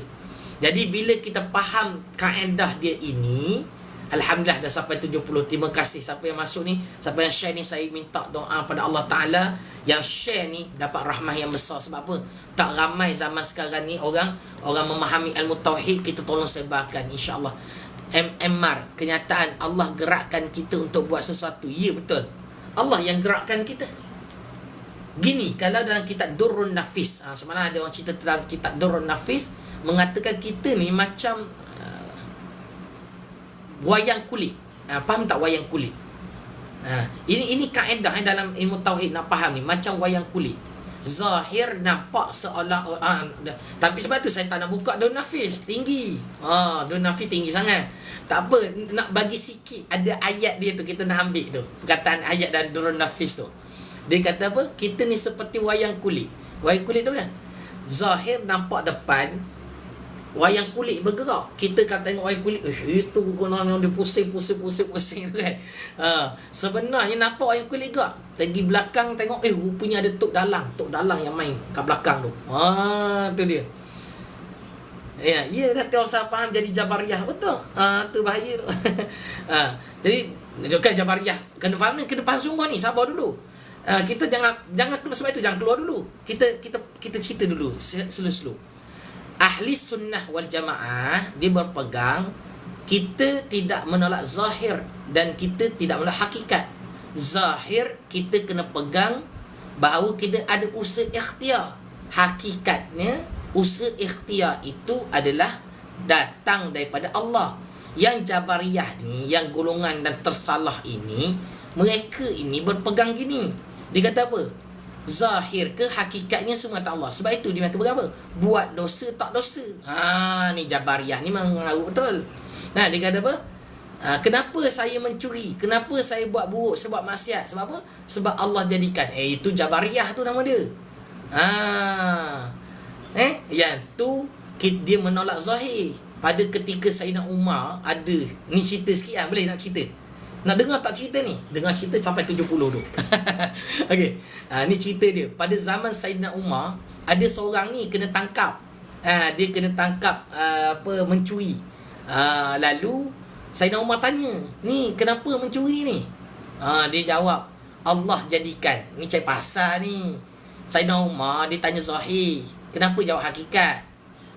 Jadi bila kita faham kaedah dia ini, alhamdulillah dah sampai 70. Terima kasih siapa yang masuk ni, siapa yang share ni. Saya minta doa pada Allah Ta'ala, yang share ni dapat rahmah yang besar. Sebab apa? Tak ramai zaman sekarang ni orang memahami ilmu tauhid. Kita tolong sebarkan, insya-Allah. MMR, kenyataan Allah gerakkan kita untuk buat sesuatu. Ya, betul. Allah yang gerakkan kita. Gini, kalau dalam kitab Durrun Nafis, semalam ada orang cerita dalam kitab Durrun Nafis, mengatakan kita ni macam wayang kulit. Faham tak wayang kulit? Ini kaedah dalam ilmu tauhid nak faham ni, macam wayang kulit. Zahir nampak seolah tapi sebab tu saya tak nak buka Durrun Nafis, tinggi. Durrun Nafis tinggi sangat. Tak apa, nak bagi sikit ada ayat dia tu, kita nak ambil tu. Perkataan ayat dan Durrun Nafis tu. Dia kata apa? Kita ni seperti wayang kulit. Wayang kulit tu mana? Zahir nampak depan, wayang kulit bergerak. Kita kan tengok wayang kulit, itu kononnya dia pusing tu kan. Sebenarnya nampak wayang kulit gerak. Pergi belakang tengok, rupanya ada tok dalang yang main kat belakang tu. Tu dia. Ya, nanti orang salah faham jadi Jabariyah. Betul. Tu bahaya tu. Jadi bukan Jabariyah. Kena faham sungguh ni, sabar dulu. Kita jangan sebab itu jangan keluar dulu. Kita cerita dulu slow. Ahli sunnah wal jamaah dia berpegang kita tidak menolak zahir dan kita tidak menolak hakikat. Zahir kita kena pegang bahawa kita ada usaha ikhtiar. Hakikatnya usaha ikhtiar itu adalah datang daripada Allah. Yang Jabariyah ni, yang golongan dan tersalah ini, mereka ini berpegang gini. Dia kata apa? Zahir ke hakikatnya semua tak Allah. Sebab itu dia mereka berapa? Buat dosa tak dosa. Ni Jabariyah ni mengarut betul. Dia kata apa? Kenapa saya mencuri? Kenapa saya buat buruk? Sebab maksiat. Sebab apa? Sebab Allah jadikan. Itu Jabariyah tu nama dia. Yang tu dia menolak zahir. Pada ketika Sayyidina Umar ada, ni cerita sikit boleh nak cerita? Nak dengar tak cerita ni? Dengar cerita sampai 70 tu. Okey. Ni cerita dia. Pada zaman Sayyidina Umar, ada seorang ni kena tangkap. Dia kena tangkap mencuri. Lalu Sayyidina Umar tanya, "Ni kenapa mencuri ni?" Dia jawab, "Allah jadikan." Ni cai pasal ni. Sayyidina Umar dia tanya zahir. Kenapa jawab hakikat?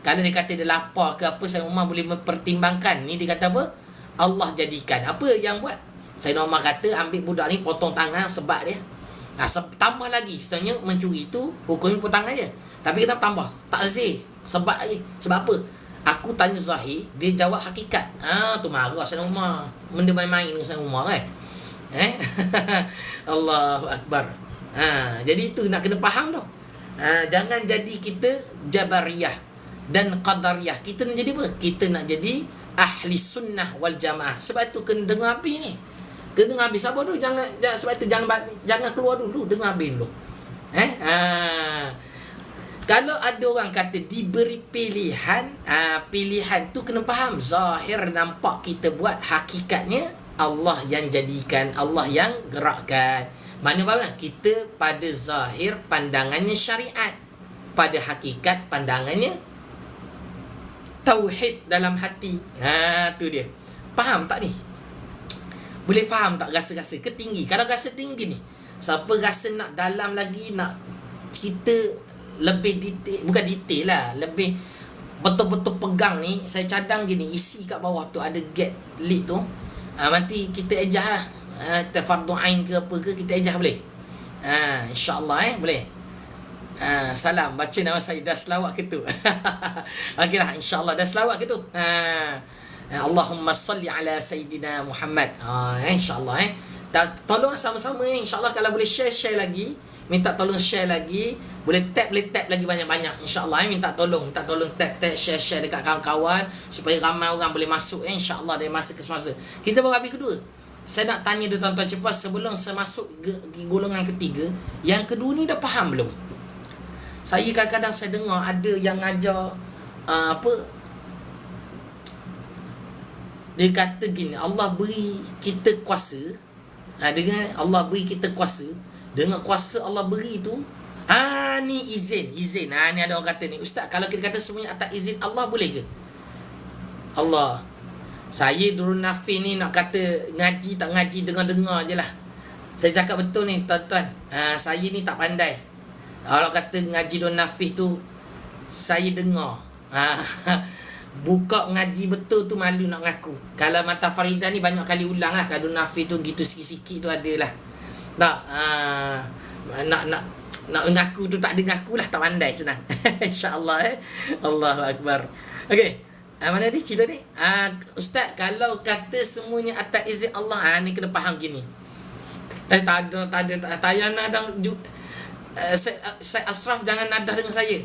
Kalau dia kata dia lapar ke apa, Sayyidina Umar boleh mempertimbangkan. Ni dia kata apa? Allah jadikan. Apa yang buat? Sayyidina Umar kata ambil budak ni potong tangan sebab dia. Tambah lagi. Sebenarnya mencuri tu hukumnya potong tangan je. Tapi kita tambah takzir. Sebab lagi. Sebab apa? Aku tanya Zahir, dia jawab hakikat. Tu marah Sayyidina Umar. Benda main-main dengan Sayyidina Umar kan. Allahu Akbar. Jadi itu nak kena faham tu. Jangan jadi kita Jabariyah dan Qadariyah. Kita nak jadi apa? Kita nak jadi ahli sunnah wal jamaah. Sebab tu kena dengar habis ni. Kena dengar habis. Sabar dulu. Sebab tu jangan keluar dulu. Dengar habis dulu. Kalau ada orang kata diberi pilihan, pilihan tu kena faham. Zahir nampak kita buat, hakikatnya Allah yang jadikan, Allah yang gerakkan. Mana faham? Kita pada zahir pandangannya syariat, pada hakikat pandangannya tauhid dalam hati. Tu dia. Faham tak ni? Boleh faham tak rasa-rasa ke tinggi? Kalau rasa tinggi ni, siapa rasa nak dalam lagi, nak cerita lebih detail, bukan detail lah, lebih betul-betul pegang ni, saya cadang gini, isi kat bawah tu ada get lead tu. Nanti kita ejah lah. Kita fardu ain ke apa ke, kita ejah boleh? InsyaAllah boleh. Salam, baca nama saya, dah selawat ke tu? Okey lah, insyaAllah dah selawat ke tu? Allahumma salli ala Sayyidina Muhammad. InsyaAllah tolong sama-sama InsyaAllah. Kalau boleh share lagi, minta tolong share lagi. Boleh tap lagi banyak-banyak InsyaAllah. Minta tolong tap share dekat kawan-kawan, supaya ramai orang boleh masuk InsyaAllah dari masa ke semasa. Kita baru habis kedua. Saya nak tanya dia tuan-tuan cepat sebelum saya masuk golongan ketiga. Yang kedua ni dah faham belum? Saya kadang-kadang saya dengar ada yang ngajar dia kata gini, Allah beri kita kuasa. Dengan Allah beri kita kuasa, dengan kuasa Allah beri tu, ni izin. Ni ada orang kata ni, Ustaz, kalau kita kata semuanya atas izin Allah boleh ke? Allah, saya Durun Nafi ni nak kata ngaji tak ngaji, dengar-dengar je lah. Saya cakap betul ni tuan-tuan. Saya ni tak pandai. Kalau kata ngaji Durun Nafi tu, saya dengar. Buka ngaji betul tu malu nak ngaku. Kalau Mata Faridah ni banyak kali ulang lah. Kalau Nafi tu gitu sikit-sikit tu ada lah. Tak, nak ngaku tu tak ada ngaku lah, tak pandai, senang. InsyaAllah Allahu Akbar. Okey, mana dia cerita ni? Ustaz, kalau kata semuanya atas izin Allah, ni kena faham gini. Tak ada nadah. Saya Ashraf jangan nadah dengan saya.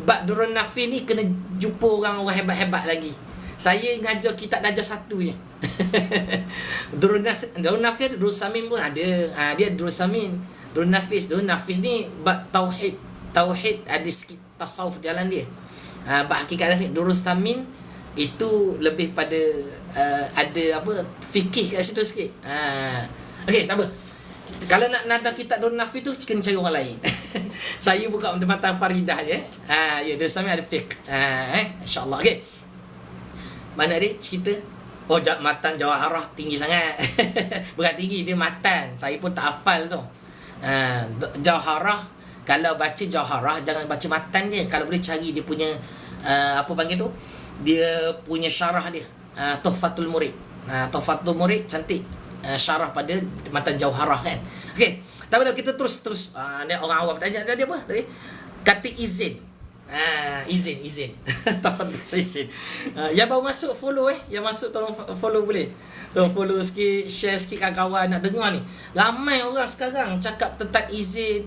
Bab Durun Nafi ni kena jumpa orang hebat-hebat lagi. Saya ngajar kitab darjah 1 je. Durun Nafi ada, Durun Samin pun ada. Dia Durun Samin, Durun Nafis ni bab tauhid ada sikit tasawuf dalam dia. Bab hakikat sikit. Durun Samin itu lebih pada ada apa, fikih kat situ sikit. Okey, tak apa. Kalau nak nadah kitab Durun Nafi tu kena cari orang lain. Saya buka Mata Faridah je. Ya, Durun Samin ada fiqh. InsyaAllah. Okey. Mana dia cerita? Matan Jawaharah tinggi sangat. Bukan tinggi, dia matan. Saya pun tak hafal tu. Jawaharah, kalau baca Jawaharah jangan baca matan dia. Kalau boleh cari dia punya apa panggil tu, dia punya syarah dia, Tuhfatul Murid. Tuhfatul Murid cantik. Syarah pada matan Jawaharah kan. Okey, tapi kita terus dia orang awam tanya dia apa tadi? Kata izin. Izin. Tafadhol, saya izin. Yang baru masuk follow yang masuk tolong follow boleh. Tolong follow sikit, share sikit kawan-kawan nak dengar ni. Ramai orang sekarang cakap tentang izin.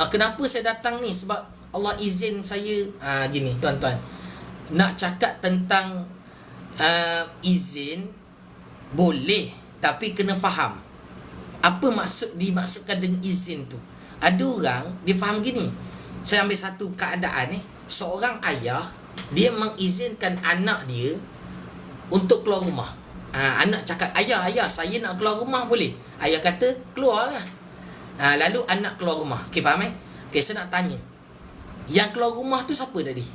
Kenapa saya datang ni? Sebab Allah izin saya. Gini tuan-tuan. Nak cakap tentang izin boleh, tapi kena faham apa dimaksudkan dengan izin tu. Ada orang dia faham gini. Saya ambil satu keadaan ni. Seorang ayah, dia mengizinkan anak dia untuk keluar rumah. Anak cakap, ayah saya nak keluar rumah boleh? Ayah kata keluarlah. Lalu anak keluar rumah. Okey, faham Okey, saya nak tanya, yang keluar rumah tu siapa tadi?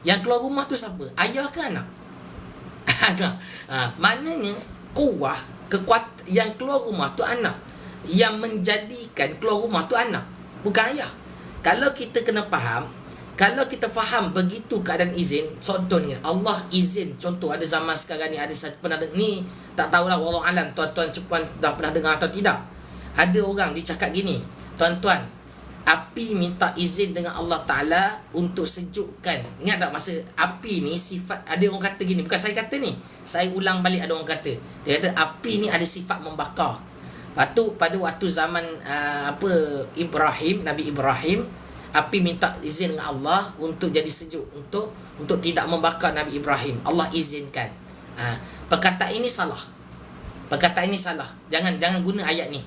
Yang keluar rumah tu siapa? Ayah ke anak? Maknanya kuah, kekuatan yang keluar rumah tu anak. Yang menjadikan keluar rumah tu anak, bukan ayah. Kalau kita kena faham, kalau kita faham begitu keadaan izin, contohnya Allah izin, contoh ada zaman sekarang ni, ada saya pernah ni, tak tahulah wallahu alam tuan-tuan cepuan dah pernah dengar atau tidak. Ada orang dia cakap gini, tuan-tuan, api minta izin dengan Allah Ta'ala untuk sejukkan. Ingat tak masa api ni sifat, ada orang kata gini, bukan saya kata ni, saya ulang balik, ada orang kata, dia kata api ni ada sifat membakar. Lepas tu pada waktu zaman Ibrahim, Nabi Ibrahim, api minta izin dengan Allah untuk jadi sejuk, untuk tidak membakar Nabi Ibrahim. Allah izinkan. Perkataan ini salah. Perkataan ini salah. Jangan guna ayat ni.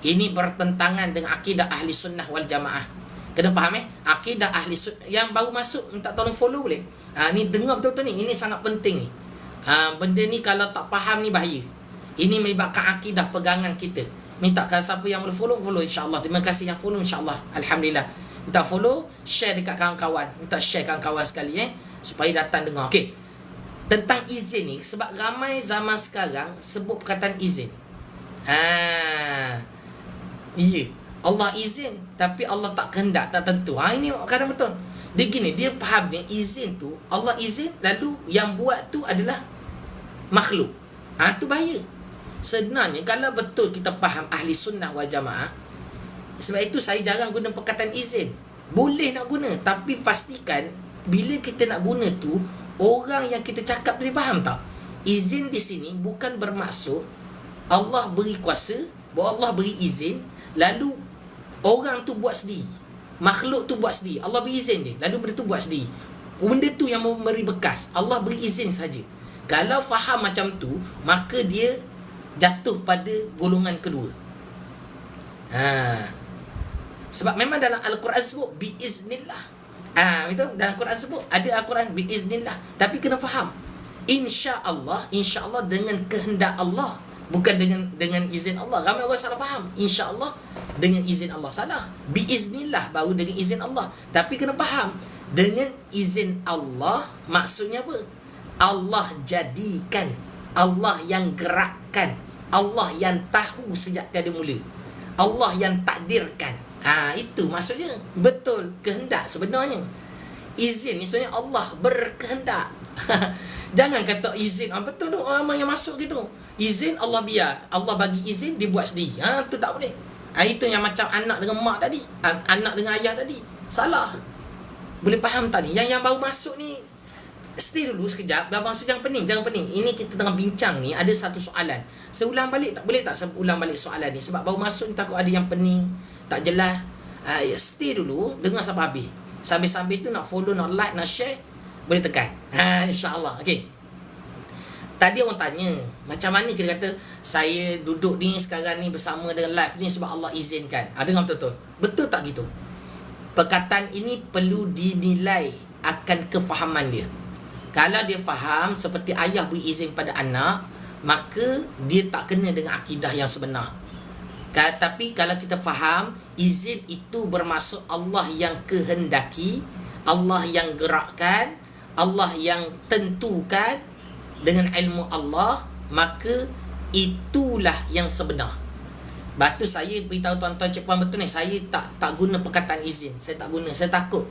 Ini bertentangan dengan akidah ahli sunnah wal jamaah. Kena faham akidah ahli sunnah. Yang baru masuk minta tolong follow boleh. Ni dengar betul-betul ni. Ini sangat penting ni. Benda ni kalau tak faham ni bahaya. Ini melibatkan akidah pegangan kita. Minta kalau siapa yang boleh follow insya-Allah. Terima kasih yang follow insya-Allah. Alhamdulillah. Minta follow, share dekat kawan-kawan. Minta share kawan-kawan sekali supaya datang dengar. Okey. Tentang izin ni, sebab ramai zaman sekarang sebut perkataan izin. Ya, Allah izin tapi Allah tak kehendak, tak tentu. Ini kadang betul. Dia gini, dia faham ni izin tu Allah izin, lalu yang buat tu adalah makhluk. Tu bahaya. Sebenarnya kalau betul kita faham ahli sunnah wal jamaah, sebab itu saya jarang guna perkataan izin. Boleh nak guna, tapi pastikan bila kita nak guna tu, orang yang kita cakap dia faham tak? Izin di sini bukan bermaksud Allah beri kuasa, Allah beri izin, lalu orang tu buat sendiri, makhluk tu buat sendiri. Allah beri izin dia, lalu benda tu buat sendiri. Benda tu yang memberi bekas. Allah beri izin saja. Kalau faham macam tu, maka dia jatuh pada golongan kedua. Sebab memang dalam Al-Quran sebut biiznillah. Betul? Dalam Al-Quran sebut ada Al-Quran biiznillah. Tapi kena faham, insya-Allah dengan kehendak Allah, bukan dengan izin Allah. Ramai orang salah faham. Insya-Allah dengan izin Allah. Salah. Biiznillah baru dengan izin Allah. Tapi kena faham, dengan izin Allah maksudnya apa? Allah jadikan, Allah yang gerakkan, Allah yang tahu sejak tiada mula, Allah yang takdirkan. Itu maksudnya. Betul kehendak sebenarnya. Izin ni sebenarnya Allah berkehendak. Jangan kata izin. Betul tu orang yang masuk gitu. Izin Allah biar. Allah bagi izin, dia buat sendiri. Tu tak boleh. Itu yang macam anak dengan mak tadi, anak dengan ayah tadi. Salah. Boleh faham tak ni? Yang baru masuk ni, stay dulu sekejap. Maksud jangan pening. Ini kita tengah bincang ni, ada satu soalan. Saya ulang balik tak? Boleh tak saya ulang balik soalan ni? Sebab baru masuk ni takut ada yang pening, tak jelas. Stay dulu, dengar sampai habis. Sambil-sambil tu nak follow, nak like, nak share, boleh tekan. InsyaAllah. Okay. Tadi orang tanya, macam mana kita kata saya duduk ni sekarang ni bersama dengan live ni sebab Allah izinkan. Dengar betul-betul. Betul tak gitu? Perkataan ini perlu dinilai akan kefahaman dia. Kalau dia faham seperti ayah beri izin pada anak, maka dia tak kena dengan akidah yang sebenar. Tapi kalau kita faham, izin itu bermaksud Allah yang kehendaki, Allah yang gerakkan, Allah yang tentukan dengan ilmu Allah, maka itulah yang sebenar. Batu saya beritahu tuan-tuan cik puan betul ni, saya tak guna perkataan izin. Saya tak guna, saya takut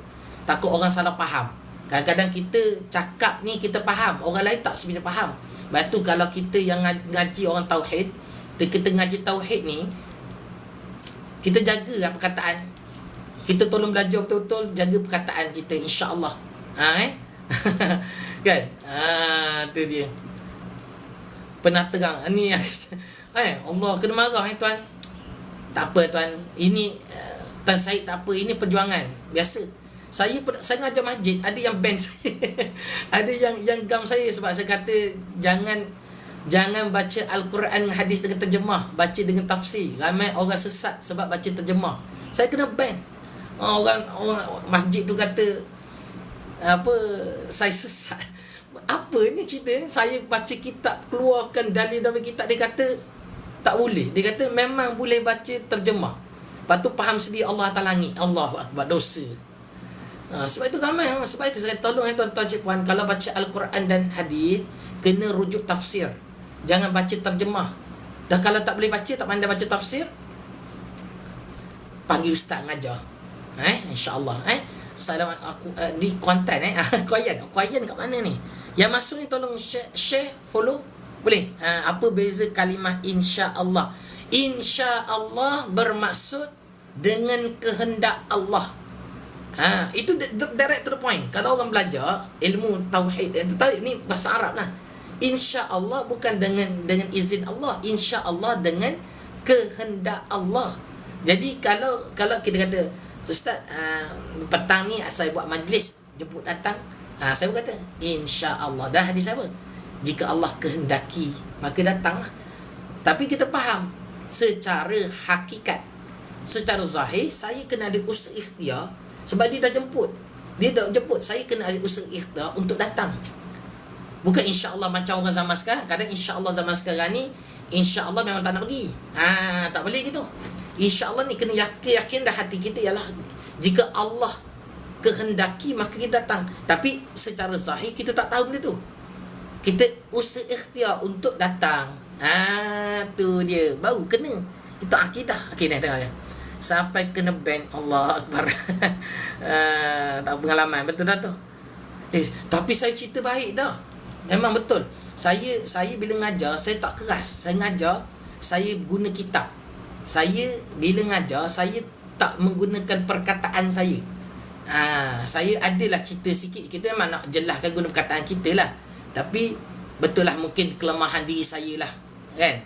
orang salah faham. Kadang-kadang kita cakap ni kita faham, orang lain tak sebenarnya faham. Batu kalau kita yang ngaji orang tauhid, kita ngaji tauhid ni, kita jagalah perkataan. Kita tolong belajar betul-betul, jaga perkataan kita, insya-Allah. Kan? Tu dia. Pernah terang ni Allah kena marah tuan. Tak apa tuan. Ini Tuan Syed tak apa, ini perjuangan biasa. Saya ngajar masjid, ada yang ban saya. Ada yang gam saya sebab saya kata jangan baca Al-Quran hadis dengan terjemah, baca dengan tafsir. Ramai orang sesat sebab baca terjemah. Saya kena ban. Orang masjid tu kata saya sesat. Apa ni cerita? Saya baca kitab, keluarkan dalil dalam kitab, dia kata tak boleh. Dia kata memang boleh baca terjemah. Lepas tu faham sendiri Allah atas langit. Allahu Akbar, dosa. Sebab itu ramai. Sebab itu saya tolong tuan-tuan cik puan, kalau baca Al-Quran dan hadis, kena rujuk tafsir. Jangan baca terjemah. Dah kalau tak boleh baca, tak pandai baca tafsir, panggil ustaz ngajar. InsyaAllah. Salam aku di Kuantan. Kuayan kat mana ni? Yang masuk ni tolong share, follow. Boleh? Apa beza kalimah insya-Allah? Insya-Allah bermaksud dengan kehendak Allah. Itu direct to the point. Kalau orang belajar ilmu tauhid ni bahasa Arab lah. Insya-Allah bukan dengan izin Allah. Insya-Allah dengan kehendak Allah. Jadi kalau kita kata, Ustaz, petang ni saya buat majlis, jemput datang, saya kata insya-Allah. Dah hadis apa? Jika Allah kehendaki maka datanglah. Tapi kita faham secara hakikat, secara zahir saya kena ada usaha ikhtiar sebab dia dah jemput. Saya kena ada usaha ikhtiar untuk datang. Bukan insya-Allah macam orang zaman sekarang. Kadang insya-Allah zaman sekarang ni insya-Allah memang tak nak pergi. Tak boleh gitu. InsyaAllah ni kena yakin dah hati kita ialah jika Allah kehendaki maka kita datang. Tapi secara zahir kita tak tahu benda tu. Kita usaha ikhtiar untuk datang. Tu dia. Baru kena. Itu akidah. Okay, ni tengok ya. Sampai kena ban. Allah Akbar. Tak pengalaman. Betul dah tu. Tapi saya cerita baik dah. Memang betul. Saya bila ngajar, saya tak keras. Saya ngajar, saya guna kitab. Saya bila ngajar, saya tak menggunakan perkataan saya. Saya adalah cerita sikit. Kita memang nak jelaskan guna perkataan kita lah. Tapi betul lah mungkin kelemahan diri saya lah. Kan?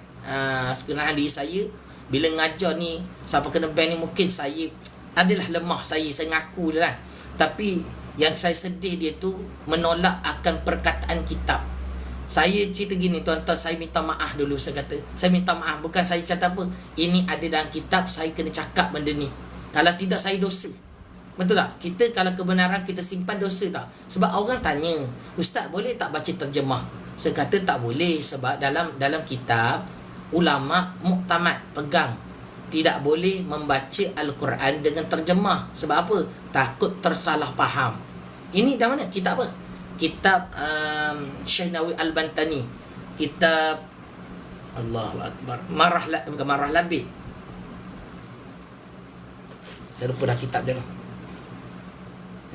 Kelemahan diri saya bila ngajar ni sampai kena ban ni, mungkin saya adalah lemah saya ngaku lah. Tapi yang saya sedih dia tu menolak akan perkataan kitab. Saya cerita gini, tuan-tuan, saya minta maaf dulu. Saya kata, saya minta maaf. Bukan saya kata apa, ini ada dalam kitab, saya kena cakap benda ni. Kalau tidak, saya dosa. Betul tak? Kita kalau kebenaran kita simpan, dosa tak? Sebab orang tanya, Ustaz boleh tak baca terjemah? Saya kata tak boleh. Sebab dalam kitab, ulama' muktamad, pegang. Tidak boleh membaca Al-Quran dengan terjemah. Sebab apa? Takut tersalah faham. Ini dah mana? Kitab apa? Kitab Syekh Nawawi Al-Bantani. Kitab Allahu Akbar. Bukan Marah Labib. Saya lupa dah kitab dia tu.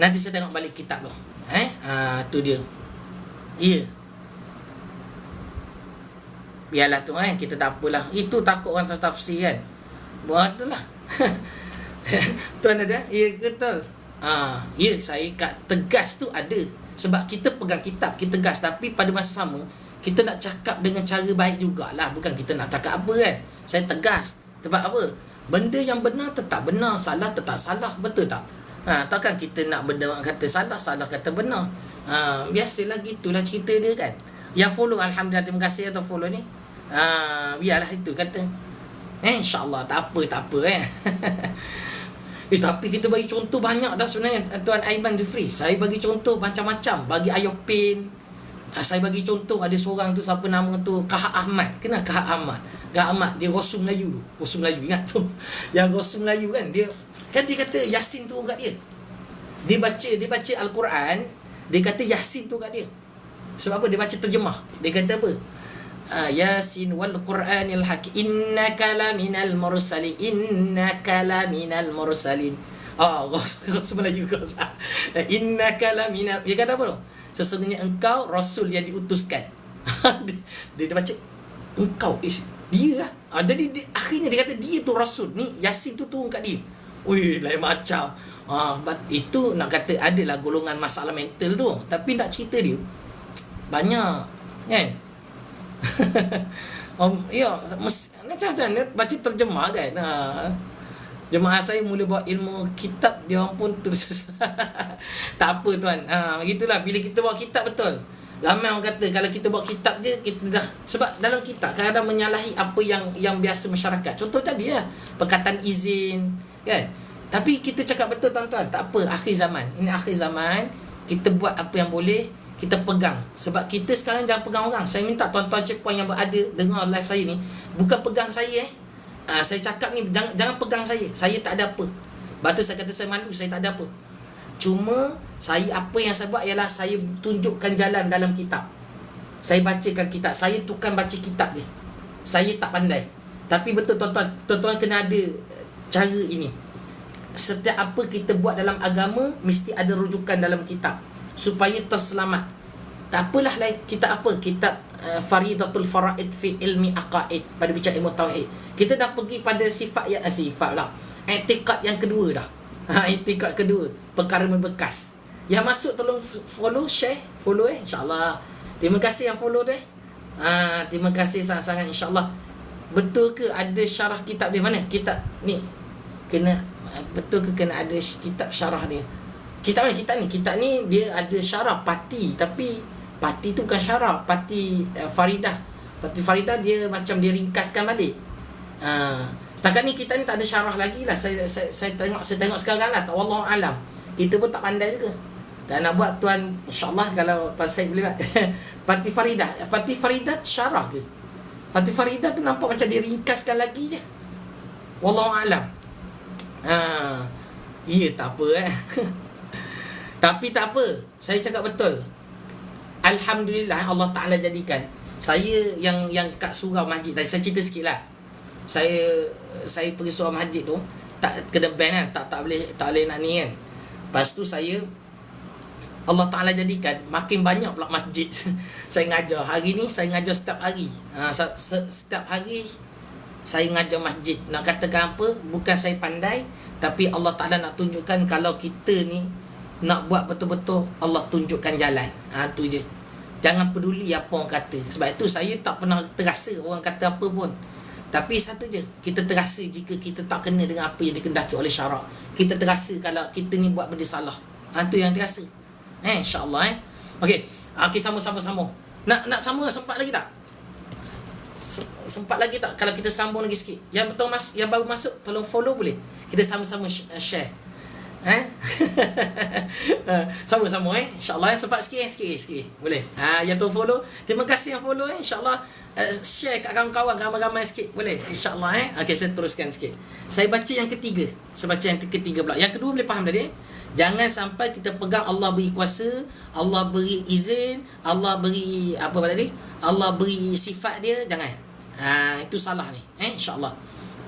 Nanti saya tengok balik kitab tu. Tu dia. Ya. Biarlah tu kita tak apalah. Itu takut orang tafsir kan. Buat tu lah. Tuan ada? Ya, betul. Ya, saya kat tegas tu ada. Sebab kita pegang kitab, kita tegas. Tapi pada masa sama, kita nak cakap dengan cara baik jugalah. Bukan kita nak cakap apa kan. Saya tegas. Sebab apa? Benda yang benar tetap benar, salah tetap salah. Betul tak? Takkan kita nak benda kata salah, salah kata benar. Biasalah gitulah cerita dia kan. Yang follow, Alhamdulillah, terima kasih atas follow ni. Biarlah itu kata. InsyaAllah tak apa tapi kita bagi contoh banyak dah sebenarnya, Tuan Aiman Jeffrey. Saya bagi contoh macam-macam. Bagi Ayopin, saya bagi contoh ada seorang tu, siapa nama tu, Kahak Ahmad. Kenal Kahak Ahmad? Kahak Ahmad, dia Rasul Melayu tu. Rasul Melayu, ingat tu? Yang Rasul Melayu kan, dia kata Yasin tu kat dia. Dia baca Al-Quran, dia kata Yasin tu kat dia. Sebab apa? Dia baca terjemah. Dia kata apa? Yasin wal Qur'anil hakim innaka laminal mursalin Rasul Melayu kau. Innaka laminal, dia kata apa tu? Sesungguhnya engkau rasul yang diutuskan. dia baca engkau, dia lah. Jadi akhirnya dia kata dia tu rasul ni, Yasin tu turun kat dia. Lain macam. Itu nak kata adalah golongan masalah mental tu. Tapi nak cerita dia banyak kan. Macam mana baca terjemah kan. Jemaah saya mula bawa ilmu kitab, dia orang pun terus tak apa tuan. Begitulah bila kita bawa kitab, betul. Ramai orang kata kalau kita bawa kitab je kita dah, sebab dalam kitab kadang-kadang menyalahi apa yang biasa masyarakat. Contoh tadi lah, perkataan izin kan. Tapi kita cakap betul tuan-tuan, tak apa, akhir zaman. Ini akhir zaman, kita buat apa yang boleh, kita pegang. Sebab kita sekarang jangan pegang orang. Saya minta tuan-tuan checkpoint yang berada dengar live saya ni, bukan pegang saya saya cakap ni, jangan pegang saya. Saya tak ada apa. Batu saya kata saya malu, saya tak ada apa. Cuma saya, apa yang saya buat ialah saya tunjukkan jalan dalam kitab. Saya bacakan kitab. Saya tukar baca kitab je. Saya tak pandai. Tapi betul tuan-tuan kena ada cara ini. setiap apa kita buat dalam agama mesti ada rujukan dalam kitab supaya terselamat. Tak apalah lain kitab apa? Kitab Faridatul Faraid fi Ilmi Aqaid, pada bicara ilmu tauhid. Kita dah pergi pada sifat lah. I'tiqad yang kedua dah. I'tiqad kedua, perkara membekas. Yang masuk tolong follow, share, follow insya-Allah. Terima kasih yang follow deh. Terima kasih sangat-sangat insya-Allah. Betul ke ada syarah kitab dia? Mana kitab ni? Kena betul ke kena ada kitab syarah dia? Kitab ni dia ada syarah Pati, tapi Pati tu bukan syarah. Pati Faridah. Pati Faridah dia macam dia ringkaskan balik. Setakat ni kita ni tak ada syarah lagi lah. Saya tengok sekarang lah. Wallahu alam. Kita pun tak pandai juga. Tak nak buat tuan, insya-Allah kalau Tuan Syed boleh buat. Pati Faridah syarah ke? Pati Faridah tu nampak macam dia ringkaskan lagi je. Wallahu alam. Ya tak apa Tapi tak apa, saya cakap betul. Alhamdulillah Allah Ta'ala jadikan saya yang kat surau masjid tadi. Saya cerita sikit lah. Saya pergi surau masjid tu, tak kena ban kan, tak boleh nak ni kan. Lepas tu Allah Ta'ala jadikan makin banyak pula masjid. Saya ngajar. Hari ni saya ngajar setiap hari. Setiap hari saya ngajar masjid. Nak katakan apa? Bukan saya pandai, tapi Allah Ta'ala nak tunjukkan kalau kita ni nak buat betul-betul, Allah tunjukkan jalan. Tu je. Jangan peduli apa orang kata. Sebab itu saya tak pernah terasa orang kata apa pun. Tapi satu je, kita terasa jika kita tak kena dengan apa yang dikendaki oleh syarak. Kita terasa kalau kita ni buat benda salah. Tu yang terasa. InsyaAllah Okey, sama-sama. Nak sambung sempat lagi tak? Sempat lagi tak? Kalau kita sambung lagi sikit. Yang baru masuk tolong follow boleh? Kita sama-sama share. Sama-sama InsyaAllah sempat sikit. Boleh? Yang tu follow. Terima kasih yang follow InsyaAllah share kat kawan-kawan ramai-ramai sikit. Boleh? InsyaAllah Okey, saya teruskan sikit. Saya baca yang ketiga. Saya baca yang ketiga pula. Yang kedua boleh faham tadi Jangan sampai kita pegang Allah beri kuasa, Allah beri izin, Allah beri apa tadi? Allah beri sifat dia, jangan. Itu salah ni. InsyaAllah.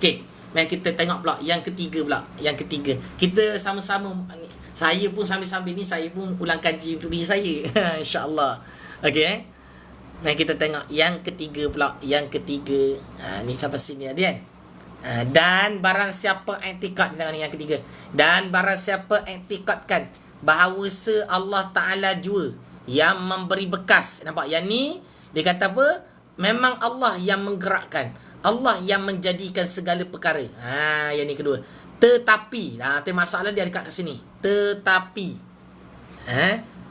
Okey, mari kita tengok pula yang ketiga pula. Yang ketiga. Kita sama-sama, saya pun sambil-sambil ni saya pun ulang kaji untuk diri saya. InsyaAllah. Okey Mari kita tengok yang ketiga pula. Yang ketiga. Ni sampai sini ada kan? Dan barang siapa i'tikad yang ketiga, dan barang siapa i'tikadkan bahawa Allah Ta'ala jua yang memberi bekas. Nampak? Yang ni dia kata apa? Memang Allah yang menggerakkan, Allah yang menjadikan segala perkara. Yang ni kedua. Tetapi masalah dia dekat kat sini. Tetapi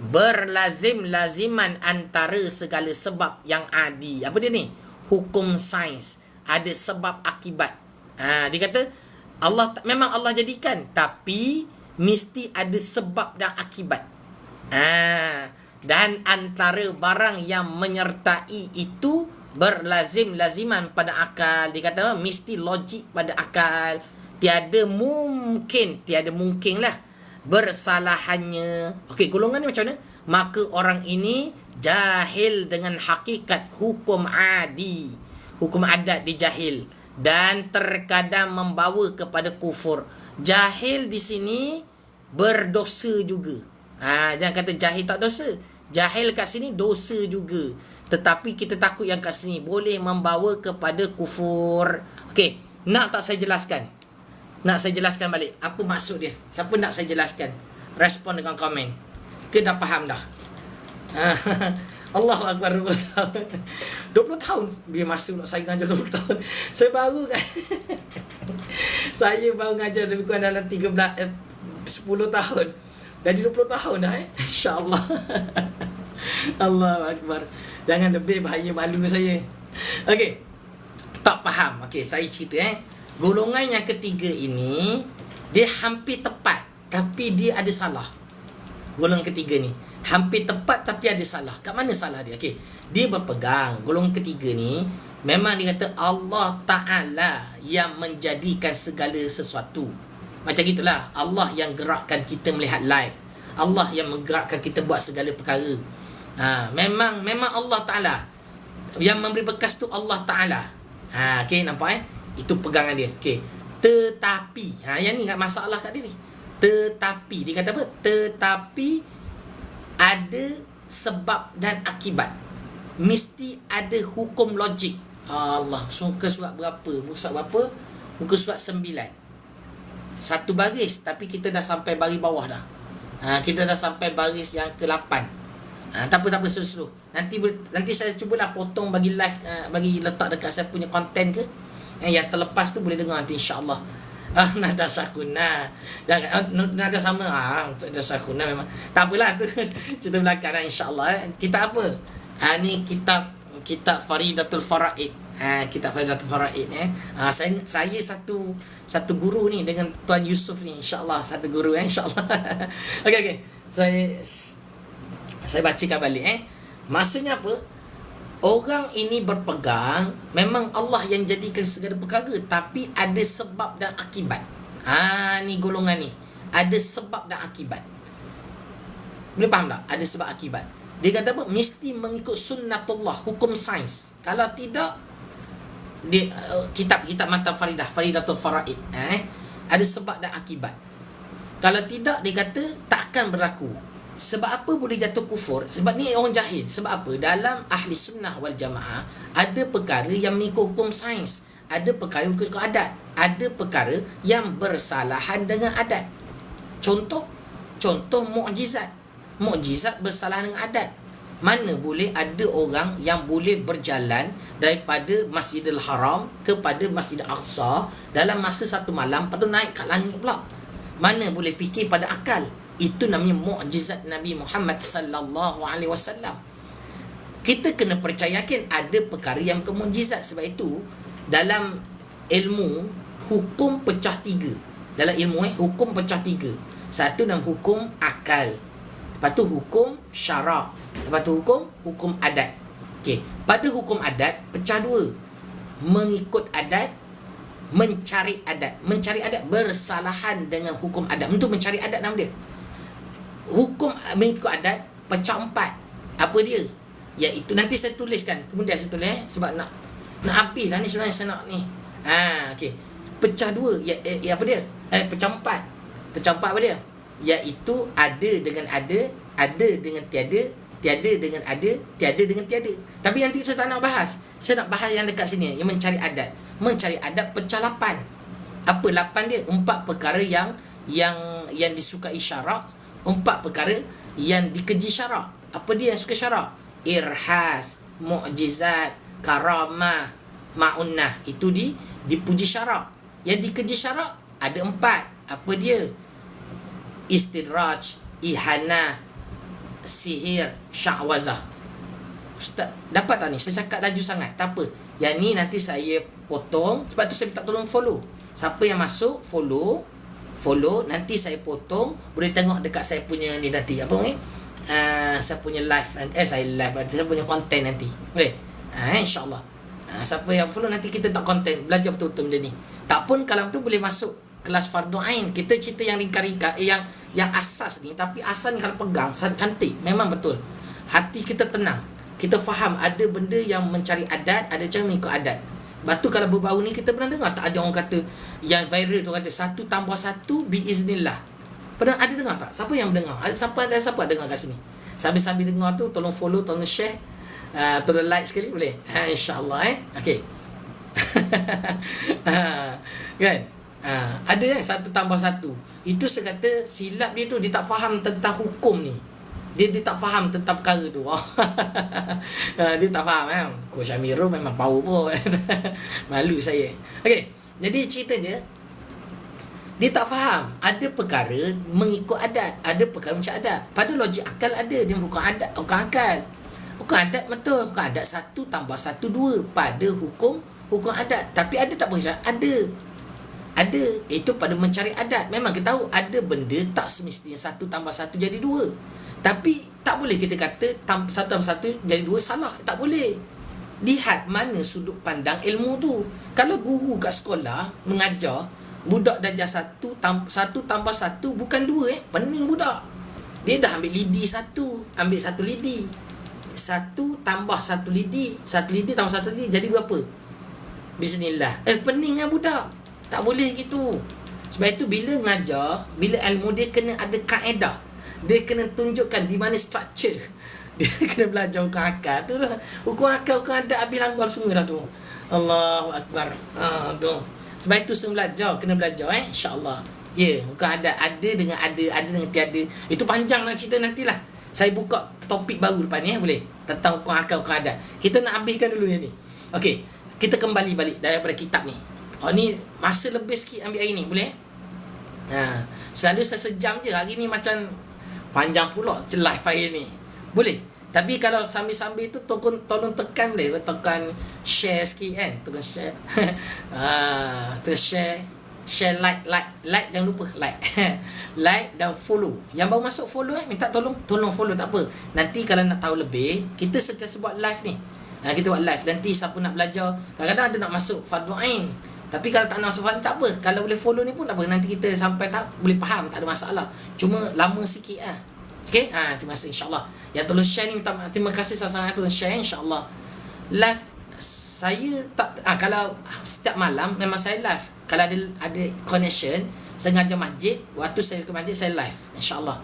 berlazim-laziman antara segala sebab yang adi. Apa dia ni? Hukum sains. Ada sebab akibat. Dia kata memang Allah jadikan, tapi mesti ada sebab dan akibat. Dan antara barang yang menyertai itu berlazim-laziman pada akal. Dia kata mesti logik pada akal. Tiada mungkin lah bersalahannya. Okey, golongan ni macam mana? Maka orang ini jahil dengan hakikat hukum adi. Hukum adat dia jahil. Dan terkadang membawa kepada kufur. Jahil di sini berdosa juga. Jangan kata jahil tak dosa. Jahil kat sini dosa juga. Tetapi kita takut yang kat sini boleh membawa kepada kufur. Okey, nak tak saya jelaskan? Nak saya jelaskan balik apa maksud dia? Siapa nak saya jelaskan? Respon dengan komen. Ke dah faham dah? Allahu Akbar. 20 tahun dia masuk saya ngajar 20 tahun. Saya baru kan. Saya baru ngajar lebih kurang dalam 10 tahun. Jadi 20 tahun dah InsyaAllah. Allahu Akbar. Jangan lebih, bahaya malu saya. Okey. Tak faham. Okey, saya cerita golongan yang ketiga ini dia hampir tepat tapi dia ada salah. Golongan ketiga ni hampir tepat tapi ada salah. Kat mana salah dia? Okey, dia berpegang golongan ketiga ni memang dia kata Allah Ta'ala yang menjadikan segala sesuatu. Macam gitulah, Allah yang gerakkan kita melihat live, Allah yang menggerakkan kita buat segala perkara. Memang Allah Ta'ala yang memberi bekas tu, Allah Ta'ala. Okey, nampak Itu pegangan dia. Okey, Tetapi, yang ni masalah kat dia ni. Tetapi, dia kata apa? Tetapi ada sebab dan akibat. Mesti ada hukum logik. Allah, muka surat berapa? Muka surat berapa? Muka surat 9. Satu baris, tapi kita dah sampai baris bawah dah. Kita dah sampai baris yang ke-8. Tak apa, slow. Nanti saya cubalah potong bagi live, bagi letak dekat saya punya konten ke. Yang terlepas tu boleh dengar nanti, insya-Allah. Nada sakuna. Nada sama. Nada sakuna memang. Tak apalah tu. Cerita belakang lah, insya-Allah. Kitab apa? Ni kitab Faridatul Faraid. Kitab Faridatul Faraid. Saya satu guru ni dengan Tuan Yusuf ni, insya-Allah. Satu guru, insya-Allah. Okey. Saya bacakan balik. Maksudnya apa? Orang ini berpegang memang Allah yang jadikan segala perkara, tapi ada sebab dan akibat. Ni golongan ni. Ada sebab dan akibat. Boleh faham tak? Ada sebab akibat. Dia kata apa? Mesti mengikut sunnatullah, hukum sains. Kalau tidak, dia kitab mata Faridatul Faraid. Ada sebab dan akibat. Kalau tidak, dia kata takkan berlaku. Sebab apa boleh jatuh kufur? Sebab ni orang jahil. Sebab apa? Dalam ahli sunnah wal jamaah, ada perkara yang mengikut hukum sains, ada perkara yang mengikut adat, ada perkara yang bersalahan dengan adat. Contoh mukjizat. Mukjizat bersalahan dengan adat. Mana boleh ada orang yang boleh berjalan daripada Masjidil Haram kepada Masjidil Aqsa dalam masa satu malam, lepas tu naik kat langit pula. Mana boleh fikir pada akal? Itu namanya mukjizat Nabi Muhammad sallallahu alaihi wasallam. Kita kena percayakan ada perkara yang mukjizat. Sebab itu dalam ilmu hukum pecah 3. Dalam ilmu hukum pecah 3. Satu dalam hukum akal. Lepas tu hukum syarak. Lepas tu hukum adat. Okey, pada hukum adat pecah 2. Mengikut adat, mencari adat. Mencari adat bersalahan dengan hukum adat. Untuk mencari adat nama dia. Hukum mengikut adat pecah 4. Apa dia? Iaitu nanti saya tuliskan. Kemudian saya tulis sebab nak habis lah ni sebenarnya saya nak ni. Okey. Pecah 2 apa dia? Pecah 4. Pecah 4 apa dia? Iaitu ada dengan ada dengan tiada, tiada dengan ada, tiada dengan tiada. Tapi nanti saya tak nak bahas. Saya nak bahas yang dekat sini, yang mencari adat. Mencari adat pecah 8. Apa 8 dia? 4 perkara yang disukai syarak. 4 perkara yang dikeji syarak. Apa dia yang suka syarak? Irhas, mukjizat, karamah, ma'unnah. Itu dipuji syarak. Yang dikeji syarak ada 4. Apa dia? Istidraj, ihanah, sihir, sya'wazah. Ustaz, dapat tak ni? Saya cakap laju sangat. Tak apa. Yang ni nanti saya potong. Sebab tu saya minta tolong follow. Siapa yang masuk, follow. Nanti saya potong. Boleh tengok dekat saya punya ni nanti. Apa ni? Saya punya live. Saya punya konten nanti. Boleh? InsyaAllah. Siapa yang follow nanti kita tak konten. Belajar betul-betul benda ni. Tak pun kalau tu boleh masuk kelas fardu ain. Kita cerita yang ringkas-ringkas, yang asas ni. Tapi asas ni kalau pegang cantik. Memang betul. Hati kita tenang. Kita faham ada benda yang mencari adat, ada cara mengikut adat. Batu kalau berbau ni kita pernah dengar tak ada orang kata yang viral tu kata 1 + 1 biiznillah. Pernah ada dengar tak? Siapa yang mendengar? Siapa dengar kat sini? Sambil dengar tu tolong follow, tolong share, tolong like sekali boleh? InsyaAllah okey. Kan? Ada kan 1 + 1. Itu saya kata silap dia tu, dia tak faham tentang hukum ni. Dia tak faham tentang perkara tu. Dia tak faham. Coach Amirul memang power pun. Malu saya. Okey, jadi ceritanya dia tak faham. Ada perkara mengikut adat, ada perkara macam adat. Pada logik akal ada, dia bukan adat, bukan akal. Hukum adat betul. Hukum adat 1 + 1 2 pada hukum adat. Tapi ada tak boleh? Ada. Itu pada mencari adat. Memang kita tahu ada benda tak semestinya 1 + 1 jadi 2. Tapi tak boleh kita kata 1 + 1 jadi 2 salah. Tak boleh. Lihat mana sudut pandang ilmu tu. Kalau guru kat sekolah mengajar budak darjah 1 + 1 bukan 2 pening budak. Dia dah ambil lidi 1, ambil 1 lidi. 1 + 1 lidi, 1 lidi tambah 1 lidi jadi berapa? Bismillah. Pening lah budak. Tak boleh gitu. Sebab itu bila ngajar, bila ilmu dia kena ada kaedah. Dia kena tunjukkan di mana structure. Dia kena belajar hukum akal tu lah. Hukum akal, hukum adat habis langgar semua dah tu. Allahu Akbar. Tu. Sebab itu semua belajar, kena belajar insya-Allah. Ya, hukum adat ada dengan dengan tiada. Itu panjang lah cerita nantilah. Saya buka topik baru depan ni boleh. Tentang hukum akal, hukum adat. Kita nak habiskan dulu ni. Okey, kita kembali balik daripada kitab ni. Ni masa lebih sikit ambil hari ni, boleh? Selalu saya sejam je. Hari ni macam panjang pula live hari ni. Boleh? Tapi kalau sambil-sambil tu tolong tekan boleh. Tekan share sikit kan. Tekan share. Terus share, like jangan lupa like. Like dan follow. Yang baru masuk follow minta tolong follow, tak apa. Nanti kalau nak tahu lebih, kita sentiasa buat live ni. Kita buat live. Nanti siapa nak belajar, kadang-kadang ada nak masuk fardu ain. Tapi kalau tak nak masuk fardu, tak apa. Kalau boleh follow ni pun tak apa. Nanti kita sampai tak boleh faham, tak ada masalah. Cuma lama sikit lah. Okay? Terima kasih insyaAllah. Yang tolong share ni, terima kasih sangat-sangat tolong share insyaAllah. Live saya tak, kalau setiap malam memang saya live. Kalau ada connection, saya ngajar masjid, waktu saya ke masjid saya live insyaAllah.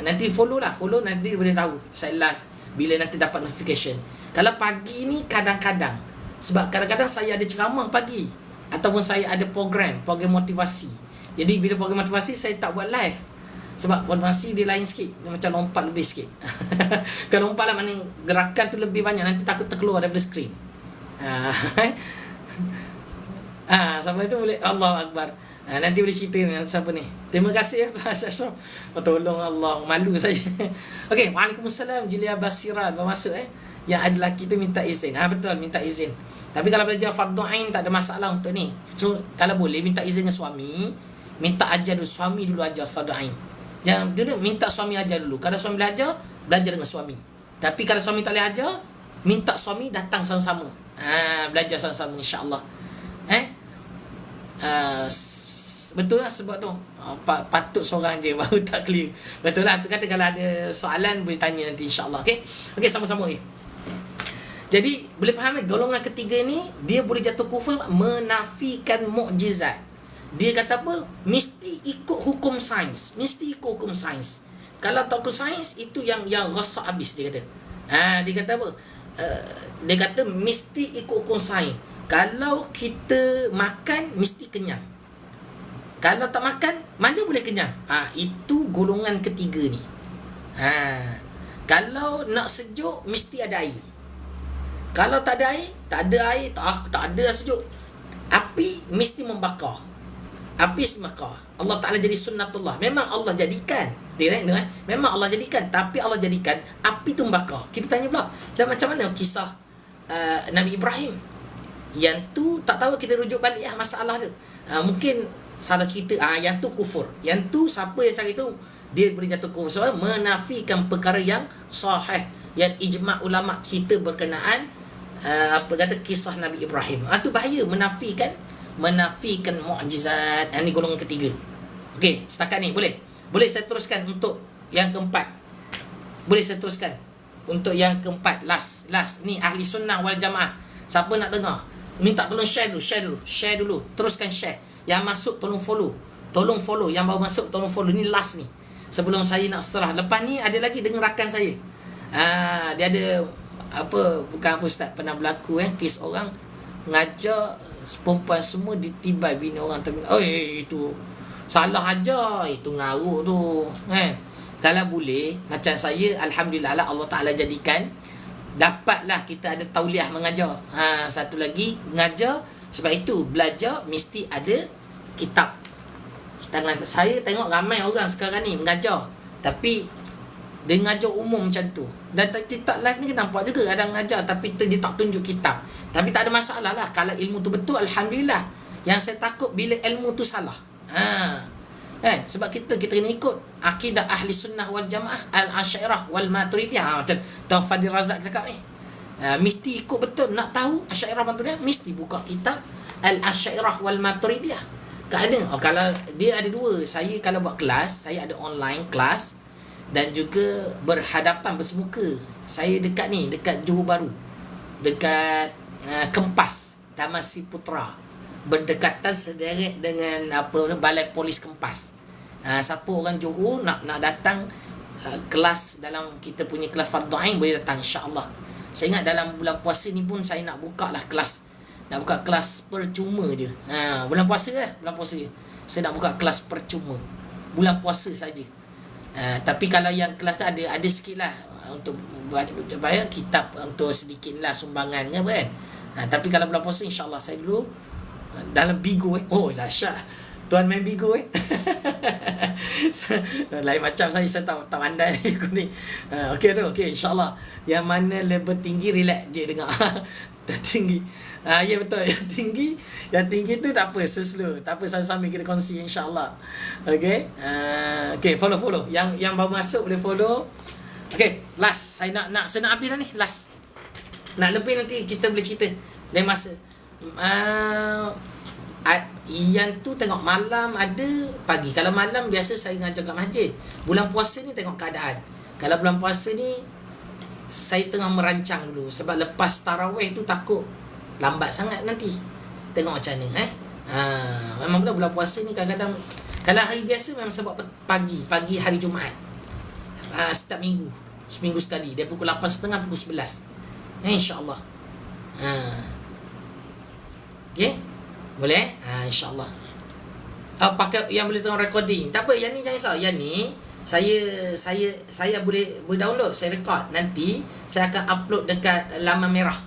Nanti follow nanti boleh tahu saya live bila nanti dapat notification. Kalau pagi ni kadang-kadang, sebab kadang-kadang saya ada ceramah pagi, ataupun saya ada program motivasi. Jadi bila program motivasi saya tak buat live. Sebab motivasi dia lain sikit, dia macam lompat lebih sikit. Kalau lompat lah mana gerakan tu lebih banyak, nanti takut terkeluar daripada skrin. Sampai tu boleh. Allahu Akbar. Nanti boleh cerita dengan siapa ni. Terima kasih ya Tuan Ashraf. Tolong Allah, malu saya. Okey, Waalaikumsalam Julia Basira bermasuk yang ada lelaki tu minta izin. Betul, minta izin. Tapi kalau belajar fardu ain tak ada masalah untuk ni. So kalau boleh minta izin dengan suami, minta ajar dulu, suami dulu ajar fardu ain. Jangan dulu minta suami ajar dulu. Kalau suami belajar dengan suami. Tapi kalau suami tak boleh ajar, minta suami datang sama-sama. Belajar sama-sama insya-Allah. Betul lah sebab tu patut seorang je baru tak clear. Betul lah tu kata. Kalau ada soalan boleh tanya nanti insya-Allah. Okey sama-sama ni. Jadi boleh faham golongan ketiga ni dia boleh jatuh kufur, menafikan mukjizat. Dia kata apa? Mesti ikut hukum sains. Kalau tak hukum sains itu yang rosak habis dia kata. Dia kata apa? Dia kata mesti ikut hukum sains. Kalau kita makan mesti kenyang. Kalau tak makan mana boleh kenyang? Itu golongan ketiga ni. Kalau nak sejuk mesti ada air. Kalau tak ada air, tak ada sejuk. Api mesti membakar. Allah Ta'ala jadi sunnatullah. Memang Allah jadikan. Memang Allah jadikan. Tapi Allah jadikan api tu membakar. Kita tanya pula, dan macam mana kisah Nabi Ibrahim? Yang tu tak tahu, kita rujuk balik masalah dia. Mungkin salah cerita. Yang tu kufur. Yang tu siapa yang cari tu, dia boleh jatuh kufur. Sebab menafikan perkara yang sahih, yang ijma' ulama' kita berkenaan kisah Nabi Ibrahim. Tu bahaya, menafikan mukjizat. Ini golongan ketiga. Okey, setakat ni boleh saya teruskan untuk yang keempat. Last ni ahli sunnah wal jamaah. Siapa nak dengar, minta tolong share dulu. Teruskan share. Yang masuk tolong follow. Yang baru masuk tolong follow. Ni last ni, sebelum saya nak serah. Lepas ni ada lagi dengan rakan saya. Dia ada bukan ustaz, pernah berlaku kes orang ngajar perempuan semua ditibai bini orang terbina. Itu salah aja, itu ngaruk tu kan. Kalau boleh macam saya, alhamdulillah lah Allah Ta'ala jadikan dapatlah kita ada tauliah mengajar. Satu lagi mengajar. Sebab itu belajar mesti ada kitab. Saya tengok ramai orang sekarang ni mengajar, tapi dia ngajar umum macam tu. Dan tak live ni nampak juga ada ngajar tapi dia tak tunjuk kitab. Tapi tak ada masalah lah. Kalau ilmu tu betul, alhamdulillah. Yang saya takut bila ilmu tu salah. Sebab kita kena ikut akidah ahli sunnah wal jamaah, al-Asy'ariyah wal Maturidiyah. Macam Tuan Fadil Razak cakap ni. Mesti ikut betul. Nak tahu Asy'ariyah Maturidiyah, mesti buka kitab al-Asy'ariyah wal Maturidiyah. Kalau dia ada dua. Saya kalau buat kelas, saya ada online kelas dan juga berhadapan bersemuka. Saya dekat Johor Bahru, dekat Kempas, Taman Sri Putra. berdekatan sederet dengan Balai Polis Kempas. Siapa orang Johor nak datang kelas dalam kita punya kelas fardu ain boleh datang insya-Allah. Saya ingat dalam bulan puasa ni pun saya nak buka lah kelas. Nak buka kelas percuma je. Bulan puasa bulan puasa je. Saya nak buka kelas percuma. Bulan puasa saja. Tapi kalau yang kelas tu ada sikit lah untuk bayar kitab untuk sedikit lah sumbangan kan. Tapi kalau bulan puasa insya-Allah saya dulu dalam Bigo oh dahsyat. Tuan main Bigo lain macam saya tak pandai ikut ni. Okey insya-Allah. Yang mana level tinggi relax je dengar. Dah tinggi. Ya betul, yang tinggi tu tak apa, slow. Tak apa, sama-sama kita kongsi insya-Allah. Okey, follow. Yang baru masuk boleh follow. Okey, last saya nak habis dah ni, last. Nak lebih nanti kita boleh cerita. Dan masa yang tu tengok malam ada, pagi. Kalau malam biasa saya ngajar kat masjid. Bulan puasa ni tengok keadaan. Kalau bulan puasa ni saya tengah merancang dulu sebab lepas tarawih tu takut lambat sangat nanti. Tengok macam mana memang betul bulan puasa ni kadang-kadang kalau hari biasa memang sebab pagi hari Jumaat. Setiap minggu, seminggu sekali dari pukul 8.30 pukul 11. Insya-Allah. Okey. Boleh? Insya-Allah. Pakai yang boleh tengok recording. Tak apa, yang ni jangan risau. Yang ni saya boleh download, saya record. Nanti saya akan upload dekat laman merah.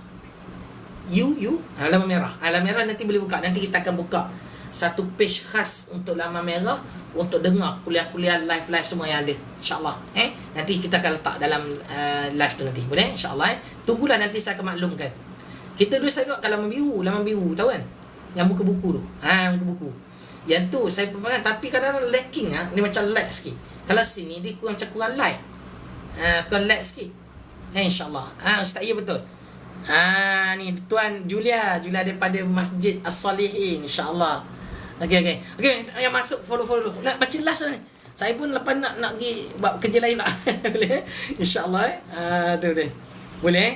Laman merah. Laman merah nanti boleh buka. Nanti kita akan buka satu page khas untuk laman merah untuk dengar kuliah-kuliah live semua yang ada. InsyaAllah. Nanti kita akan letak dalam live tu nanti. Boleh? InsyaAllah. Tunggulah nanti saya akan maklumkan. Kita dulu saya buat kat laman biru, tahu kan? Yang muka buku tu. Muka buku. Yang tu saya pegang tapi kadang-kadang lacking ni macam lag sikit. Kalau sini dia kurang light. Kurang lag sikit. InsyaAllah. Ustaz ya betul. Ni Tuan Julia daripada Masjid As-Salihin insya-Allah. Okey. Yang masuk follow. Nak baca last ni. Saya pun lepas nak pergi buat kerja lain tak. Boleh? Insya-Allah. Tu boleh. Boleh?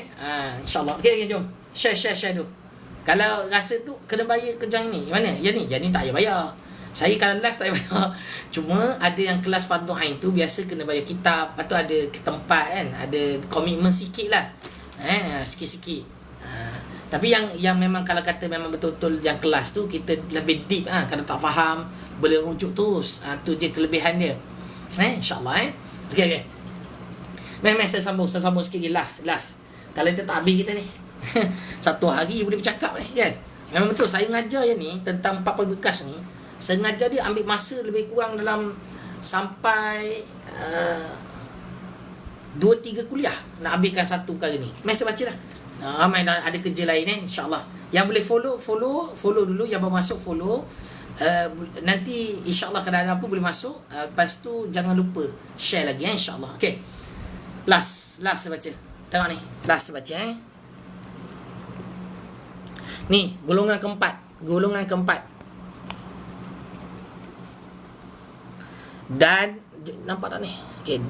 Insya-Allah. Okey, jom. Share dulu. Kalau rasa tu kena bayar kerja ni. Mana? Yang ni tak payah bayar. Saya kalau live tak payah bayar. Cuma ada yang kelas fardu ain tu biasa kena bayar kitab. Lepas tu ada tempat kan. Ada komitmen sikit lah. Sikit-sikit. Tapi yang memang kalau kata memang betul-betul yang kelas tu kita lebih deep kalau tak faham boleh rujuk terus. Tu je kelebihan dia. InsyaAllah Okey. Memang saya sambung sikit lagi last. Kalau kita tak habis kita ni. Satu hari boleh bercakap ni kan. Memang betul saya ngajar yang ni tentang 40 bekas ni. Saya ngajar dia ambil masa lebih kurang dalam sampai 2-3 kuliah nak habiskan satu perkara ni. Mesti baca lah. Ramai ada kerja lain insya-Allah. Yang boleh follow dulu, yang baru masuk follow. Nanti insya-Allah kalau ada apa boleh masuk. Lepas tu jangan lupa share lagi insya-Allah. Okey. Last saya baca. Tengok ni. Last saya baca Ni, golongan keempat. Dan nampak tak ni? Okey,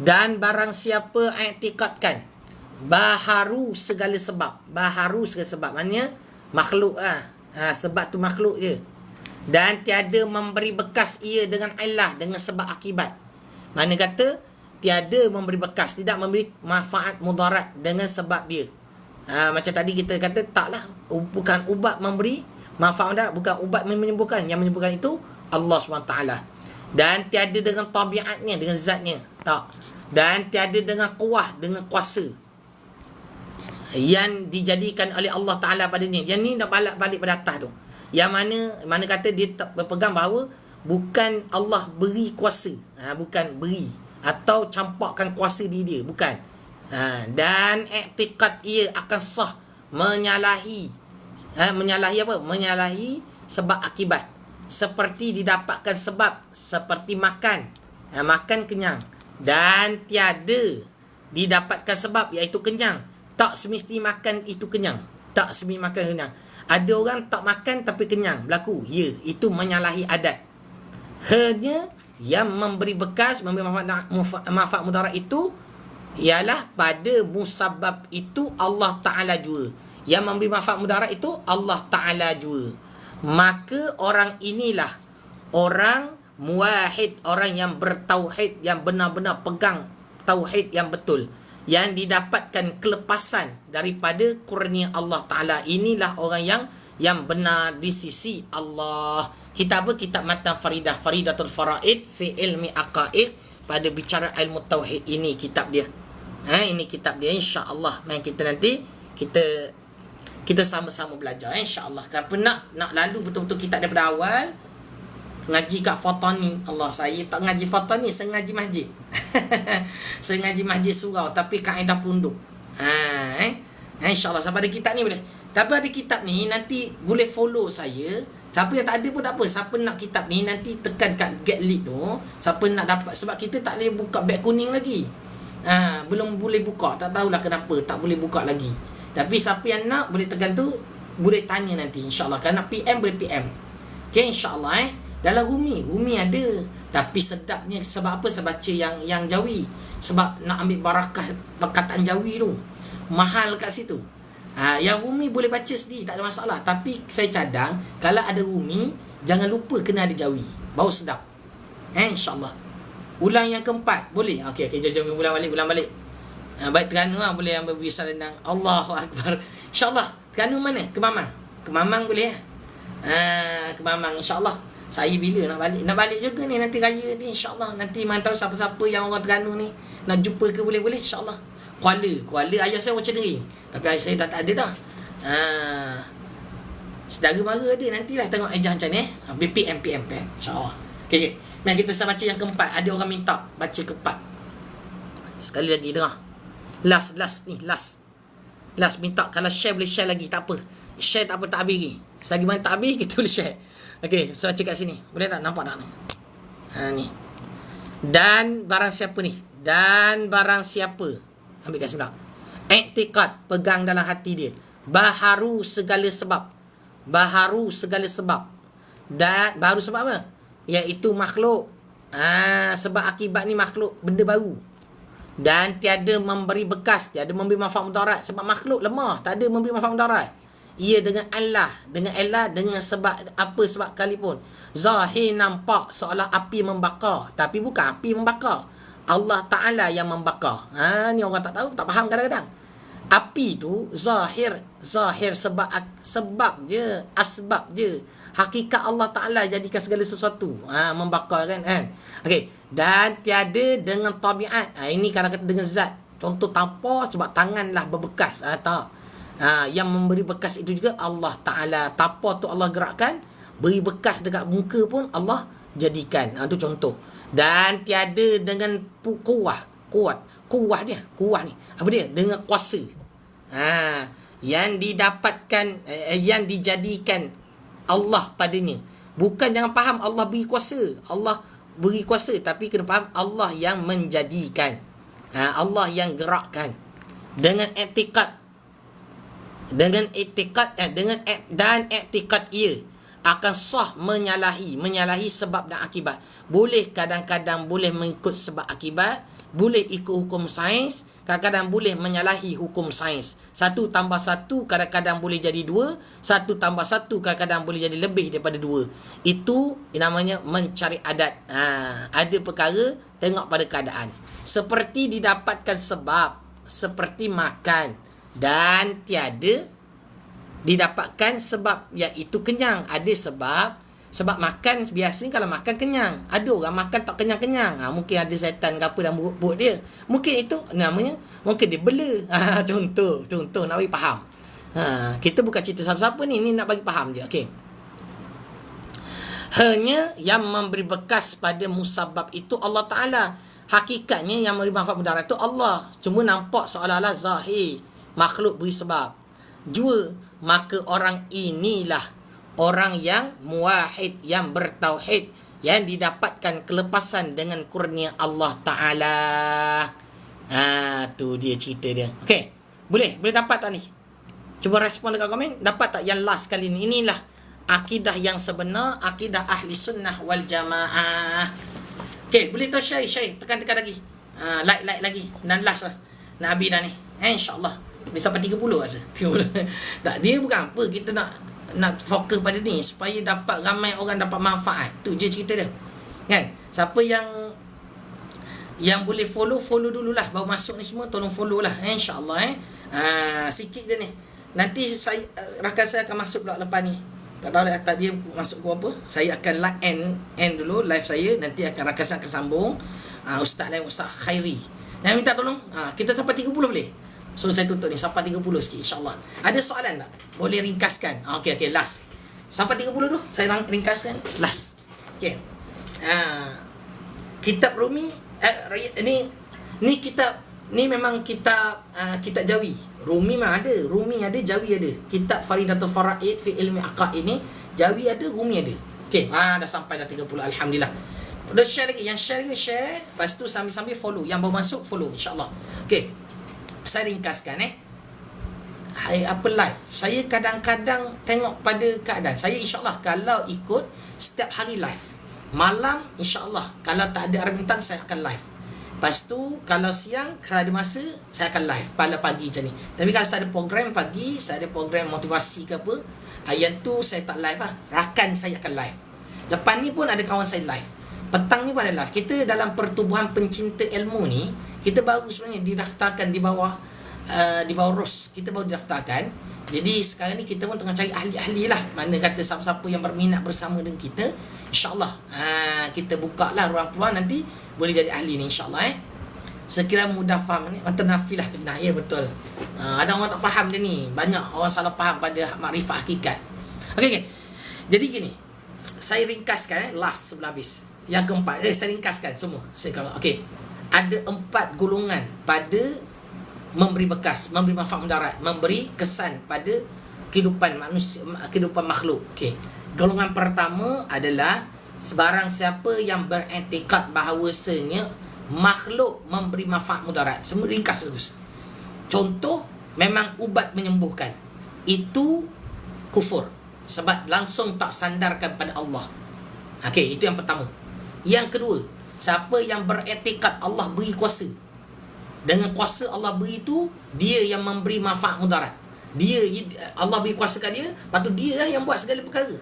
dan barang siapa i'tikadkan baharu segala sebab. Maknanya makhluk sebab tu makhluk je. Dan tiada memberi bekas ia dengan illah, dengan sebab akibat. Mana kata tiada memberi bekas, tidak memberi manfaat mudarat dengan sebab dia. Macam tadi kita kata taklah, bukan ubat memberi manfaat mudarat, bukan ubat menyembuhkan. Yang menyembuhkan itu Allah SWT. Dan tiada dengan tabiatnya, dengan zatnya, tak. Dan tiada dengan kuah, dengan kuasa yang dijadikan oleh Allah Ta'ala padanya. Yang ni nak balik pada atas tu. Yang mana kata dia berpegang bahawa bukan Allah beri kuasa, bukan beri atau campakkan kuasa di dia, bukan. Dan i'tikad ia akan sah menyalahi sebab akibat, seperti didapatkan sebab, seperti makan kenyang, dan tiada didapatkan sebab iaitu kenyang, tak semesti makan itu kenyang. Ada orang tak makan tapi kenyang, berlaku. Itu menyalahi adat. Hanya yang memberi bekas, memberi manfaat mudarat itu ialah pada musabab itu Allah Ta'ala jua. Yang memberi manfaat mudarat itu Allah Ta'ala jua. Maka orang inilah orang muwahid, orang yang bertauhid, yang benar-benar pegang tauhid yang betul, yang didapatkan kelepasan daripada kurnia Allah Ta'ala. Inilah orang yang benar di sisi Allah. Kitab apa? Kitab Matan Faridah, Faridatul Faraid fi ilmi aqaid, pada bicara ilmu tauhid. Ini kitab dia. Ini kitab dia, insya-Allah. Main kita nanti kita sama-sama belajar, insya-Allah. Kenapa nak lalu betul-betul kitab daripada awal. Ngaji kat Fatani. Allah, saya tak ngaji Fatani, saya ngaji masjid. Saya ngaji masjid surau tapi kaedah punduk. InsyaAllah sampai ada kitab ni boleh. Tapi ada kitab ni nanti boleh follow saya. Siapa yang tak ada pun tak apa. Siapa nak kitab ni nanti tekan kat get lead tu. Siapa nak dapat, sebab kita tak boleh buka beg kuning lagi. Belum boleh buka. Tak tahulah kenapa tak boleh buka lagi. Tapi siapa yang nak boleh tekan tu, boleh tanya nanti, insyaAllah. Kalau nak PM boleh PM. Okay, insyaAllah. Dalam Rumi ada. Tapi sedapnya sebab apa? Saya baca yang Jawi. Sebab nak ambil barakah perkataan Jawi tu. Mahal kat situ. Yang Rumi boleh baca sendiri, tak ada masalah. Tapi saya cadang, kalau ada Rumi, jangan lupa kena ada Jawi. Baru sedap. InsyaAllah. Ulang yang keempat. Boleh? Okey, jom ulang balik. Baik Terengganu boleh yang berbisa tentang Allahu Akbar. InsyaAllah. Terengganu mana? Kemamang boleh ya? Kemamang insyaAllah. Saya bila nak balik juga ni nanti raya ni, insyaAllah. Nanti mantau siapa-siapa yang orang Terengganu ni nak jumpa ke boleh insyaAllah. Kuala ayah saya macam ni. Tapi ayah saya dah tak ada dah. Saudara mara ada, nantilah tengok ejah macam ni. PM insyaAllah. Okay. Mari kita baca yang keempat. Ada orang minta baca keempat. Sekali lagi dengar. Last minta. Kalau share boleh share lagi, tak apa. Share tak apa, tak habis lagi. Selagi mana tak habis kita boleh share. Okey, so baca kat sini. Boleh tak? Nampak tak ni? Ni. Dan barang siapa ni? Ambil kat sebelah. I'tiqad, pegang dalam hati dia. Baharu segala sebab. Dan baru sebab apa? Iaitu makhluk. Sebab akibat ni makhluk, benda baru. Dan tiada memberi bekas, tiada memberi manfaat mudarat. Sebab makhluk lemah, tak ada memberi manfaat mudarat. Ia dengan Allah, dengan sebab apa sebab kalipun. Zahir nampak seolah api membakar, tapi bukan api membakar. Allah Ta'ala yang membakar. Ni orang tak tahu, tak faham kadang-kadang. Api tu zahir sebab je, asbab je. Hakikat Allah Ta'ala jadikan segala sesuatu membakar kan. Okey, dan tiada dengan tabiat. Ini kalau kata dengan zat. Contoh tanpa sebab tanganlah berbekas. Tak. Yang memberi bekas itu juga Allah Ta'ala. Tapa tu Allah gerakkan, beri bekas dekat muka pun Allah jadikan. Itu contoh. Dan tiada dengan kuat ni apa dia? Dengan kuasa. Yang didapatkan, yang dijadikan Allah padanya. Bukan jangan faham Allah beri kuasa, tapi kena faham Allah yang menjadikan. Allah yang gerakkan. Dengan i'tiqad ia akan sah menyalahi sebab dan akibat. Boleh kadang-kadang boleh mengikut sebab akibat, boleh ikut hukum sains, kadang-kadang boleh menyalahi hukum sains. 1 tambah 1 kadang-kadang boleh jadi 2, 1 tambah 1 kadang-kadang boleh jadi lebih daripada 2. Itu namanya mencari adat. Ada perkara tengok pada keadaan. Seperti didapatkan sebab, seperti makan, dan tiada didapatkan sebab, iaitu kenyang. Ada sebab makan, biasanya kalau makan kenyang. Ada orang makan tak kenyang-kenyang. Mungkin ada syaitan ke apa dalam perut dia. Mungkin itu namanya, mungkin dia bela. Contoh nak bagi faham. Kita bukan cerita siapa-siapa ni nak bagi faham je. Okey. Hanya yang memberi bekas pada musabab itu Allah Ta'ala. Hakikatnya yang memberi manfaat mudarat itu Allah. Cuma nampak seolah-olah zahir, makhluk beri sebab. Maka orang inilah orang yang muwahid, yang bertauhid, yang didapatkan kelepasan dengan kurnia Allah Ta'ala. Tu dia cerita dia. Okey, boleh dapat tak ni? Cuba respon dekat komen. Dapat tak yang last kali ni? Inilah akidah yang sebenar, akidah ahli sunnah wal jamaah. Okey, boleh tahu share tekan lagi. Like lagi. Dan last lah. Nak habis dah ni. InsyaAllah. Bisa sampai 30 rasa. 30. Tak, dia bukan apa. Kita nak fokus pada ni supaya dapat ramai orang dapat manfaat. Tu je cerita dia. Kan? Siapa yang boleh follow dululah. Baru masuk ni semua tolong follow lah. InsyaAllah. Sikit je ni. Nanti saya rakan saya akan masuk pula lepas ni. Tak tahu tak dia masuk ke apa. Saya akan end dulu live saya. Nanti akan rakan saya akan sambung. Ustaz lain, Ustaz Khairi. Dan minta tolong. Kita sampai 30 boleh? So saya tutup ni sampai 30 sikit insyaAllah. Ada soalan tak? Boleh ringkaskan. Okay, last. Sampai 30 tu saya ringkaskan last. Okay. Kitab Rumi ni kitab ni memang kitab Jawi. Rumi memang ada, Rumi ada, Jawi ada. Kitab Faridatul Faraid fi ilmi aqaid ini Jawi ada, Rumi ada. Okey, dah sampai dah 30 alhamdulillah. Dah share lagi, yang share lagi share, lepas tu sambil-sambil follow. Yang baru masuk follow insya-Allah. Okey. Saya ringkaskan apa live. Saya kadang-kadang tengok pada keadaan. Saya insya-Allah kalau ikut setiap hari live. Malam insya-Allah, kalau tak ada arah bintang saya akan live. Lepas tu kalau siang saya ada masa saya akan live pada pagi macam ni. Tapi kalau saya ada program pagi, saya ada program motivasi ke apa, yang tu saya tak live lah. Rakan saya akan live. Lepas ni pun ada kawan saya live. Petang ni pun ada live. Kita dalam pertubuhan pencinta ilmu ni, kita baru sebenarnya didaftarkan di bawah ROS. Kita baru didaftarkan. Jadi sekarang ni kita pun tengah cari ahli-ahli lah. Mana kata siapa-siapa yang berminat bersama dengan kita, InsyaAllah kita buka lah ruang peluang, nanti boleh jadi ahli ni insyaAllah. Sekiranya mudah faham ni, Matanafilah fitnah. Ya betul. Ada orang tak faham dia ni. Banyak orang salah faham pada makrifat hakikat. Okay. Jadi gini, saya ringkaskan last sebelum habis. Yang keempat, saya ringkaskan semua. Okay. Ada 4 golongan pada memberi bekas, memberi manfaat mudarat, memberi kesan pada kehidupan manusia, kehidupan makhluk. Okey. Golongan pertama adalah sebarang siapa yang beriktikad bahawasanya makhluk memberi manfaat mudarat. Semua ringkas terus. Contoh, memang ubat menyembuhkan. Itu kufur. Sebab langsung tak sandarkan pada Allah. Okey, itu yang pertama. Yang kedua, siapa yang beriktikad Allah beri kuasa. Dengan kuasa Allah beri itu, dia yang memberi manfaat mudarat. Allah beri kuasa kat dia, lepas tu dia yang buat segala perkara.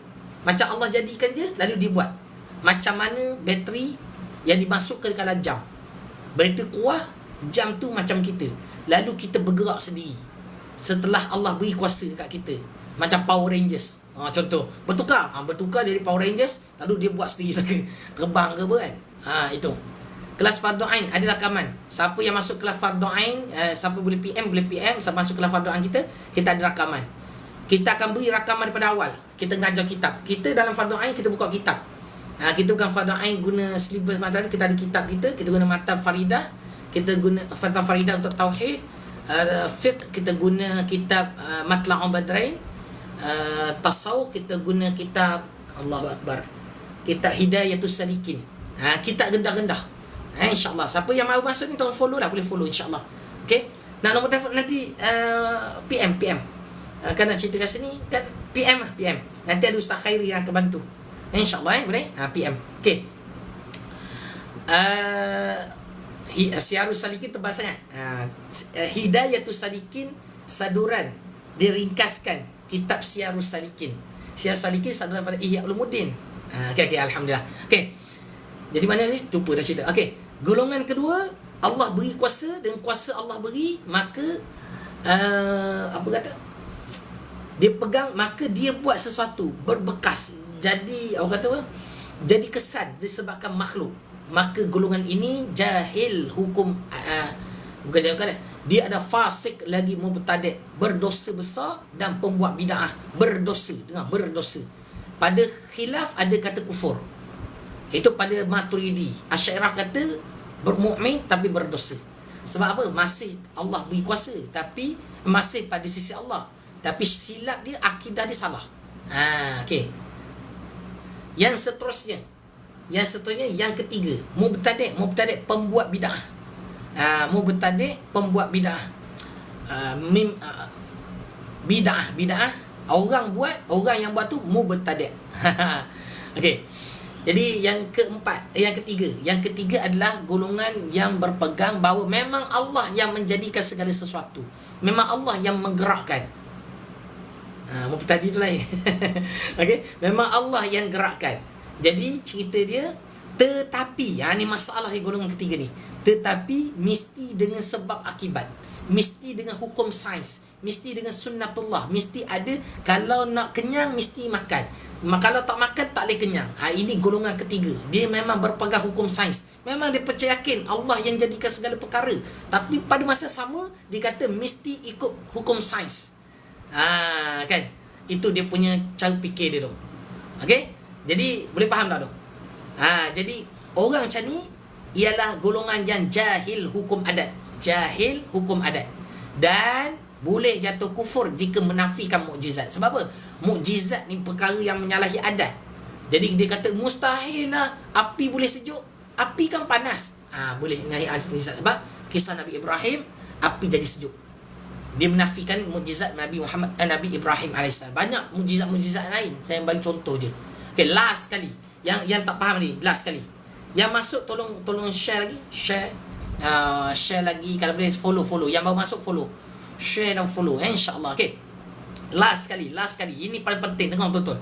Macam Allah jadikan je, lalu dia buat. Macam mana bateri yang dimasukkan ke dalam jam. Bateri kuah, jam tu macam kita. Lalu kita bergerak sendiri setelah Allah beri kuasa kat kita. Macam Power Rangers. Contoh, bertukar dari Power Rangers, lalu dia buat sendiri lagi. Terbang ke apa kan. Itu. Kelas Fardu Ain ada rakaman. Siapa yang masuk kelas Fardu Ain, siapa boleh PM, siapa masuk kelas Fardu Ain kita ada rakaman. Kita akan beri rakaman daripada awal. Kita ngajar kitab. Kita dalam Fardu Ain kita buka kitab. Kita bukan Fardu Ain guna syllabus matematik, kita ada kitab kita guna matan faridah, kita guna matan faridah untuk tauhid, fiqh kita guna kitab Matla'ul Badrain, tasawuf kita guna kitab Allahu Akbar, kitab Hidayatus Salikin. Kitab rendah-rendah. InsyaAllah. Siapa yang mahu masuk ni tolong follow lah. Boleh follow insyaAllah. Okay. Nak nombor telefon nanti PM. Kan nak cerita kat sini kan PM. Nanti ada Ustaz Khairi yang akan bantu. InsyaAllah boleh. PM. Okay. Syiarus Salikin tebal sangat. Hidayatus Salikin saduran. Diringkaskan kitab Syiarus Salikin. Syiarus Salikin saduran pada Ihya Ulumuddin. Okay. Alhamdulillah. Okay. Jadi mana ni? Lupa dah cerita. Okey. Golongan kedua, Allah beri kuasa, dan kuasa Allah beri, maka dia pegang, maka dia buat sesuatu berbekas. Jadi orang kata apa? Jadi kesan disebabkan makhluk. Maka golongan ini jahil hukum, bukan jahil kan? Dia ada fasik lagi mubtadi', berdosa besar, dan pembuat bid'ah, berdosa. Dengar, berdosa. Pada khilaf ada kata kufur. Itu pada Maturidi. Asy'ariyah kata bermukmin tapi berdosa. Sebab apa? Masih Allah beri kuasa, tapi masih pada sisi Allah, tapi silap dia, akidah dia salah. Okey. Yang seterusnya yang ketiga, mubtadi' pembuat bid'ah. Mubtadi' pembuat bid'ah. Bid'ah orang yang buat tu mubtadi'. Okey. Jadi yang ketiga adalah golongan yang berpegang bahawa memang Allah yang menjadikan segala sesuatu. Memang Allah yang menggerakkan. Tadi tu lain. Okey, memang Allah yang gerakkan. Jadi cerita dia, tetapi ni masalah golongan ketiga ni. Tetapi mesti dengan sebab akibat. Mesti dengan hukum sains, mesti dengan sunnatullah, mesti ada. Kalau nak kenyang mesti makan. Kalau tak makan tak boleh kenyang. Ini golongan ketiga. Dia memang berpegang hukum sains. Memang dia percaya yakin Allah yang jadikan segala perkara. Tapi pada masa sama dia kata mesti ikut hukum sains. Kan? Itu dia punya cara fikir dia tu. Okey? Jadi boleh faham tak tu? Jadi orang macam ni ialah golongan yang jahil hukum adat. Jahil hukum adat. Dan boleh jatuh kufur jika menafikan mukjizat. Sebab apa? Mukjizat ni perkara yang menyalahi adat. Jadi dia kata mustahil lah api boleh sejuk. Api kan panas. Boleh menyalahi mukjizat. Sebab kisah Nabi Ibrahim, api jadi sejuk. Dia menafikan mukjizat Nabi Ibrahim AS. Banyak mukjizat-mukjizat lain. Saya bagi contoh je. Okay, last sekali. Yang tak faham ni, last sekali. Yang masuk tolong share lagi. Share lagi. Kalau boleh follow. Yang baru masuk follow. Share dan follow. InsyaAllah. Okay. Last sekali. Ini paling penting. Dengar betul-betul.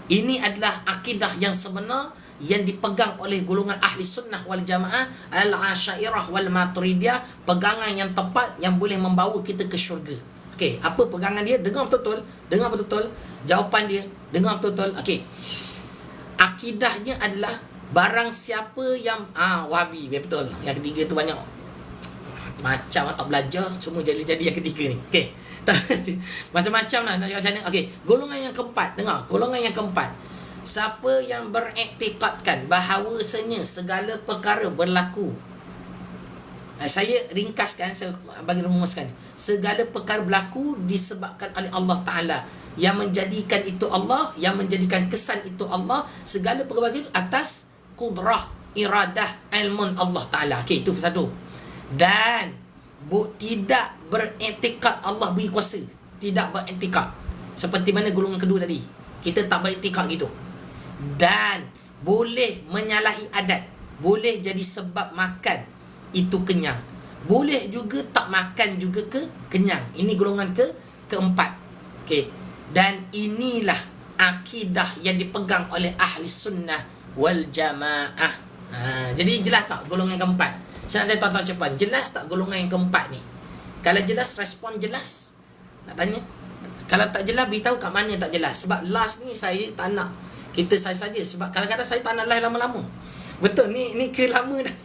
Ini adalah akidah yang sebenar yang dipegang oleh golongan ahli sunnah wal jamaah, al-asyairah wal maturidiyah. Pegangan yang tepat yang boleh membawa kita ke syurga. Okey, apa pegangan dia? Dengar betul-betul. Jawapan dia, dengar betul-betul. Okey. Akidahnya adalah barang siapa yang Wahabi, betul. Yang ketiga tu banyak macam tak belajar, semua jadi yang ketiga ni. Okey. Macam-macam lah nak cakap macam mana. Okey, golongan yang keempat, dengar, golongan yang keempat. Siapa yang beriktikadkan bahawasanya segala perkara berlaku. Saya ringkaskan, saya bagi rumuskan. Segala perkara berlaku disebabkan oleh Allah Ta'ala. Yang menjadikan itu Allah, yang menjadikan kesan itu Allah. Segala perkara itu atas kudrah, iradah, ilmun Allah Ta'ala. Okey, itu satu. Dan tidak beriktikad Allah beri kuasa. Tidak beriktikad. Seperti mana golongan kedua tadi. Kita tak beriktikad gitu. Dan boleh menyalahi adat. Boleh jadi sebab makan itu kenyang. Boleh juga tak makan juga kenyang. Ini golongan keempat. Okey. Dan inilah akidah yang dipegang oleh ahli sunnah wal jamaah. Jadi jelas tak golongan keempat? Saya nak tahu cepat. Jelas tak golongan yang keempat ni? Kalau jelas, respon jelas. Nak tanya. Kalau tak jelas, beritahu kat mana tak jelas. Sebab last ni saya tak nak kita saya saja. Sebab kadang-kadang saya tak nak live lama-lama. Betul, ni kira lama dah.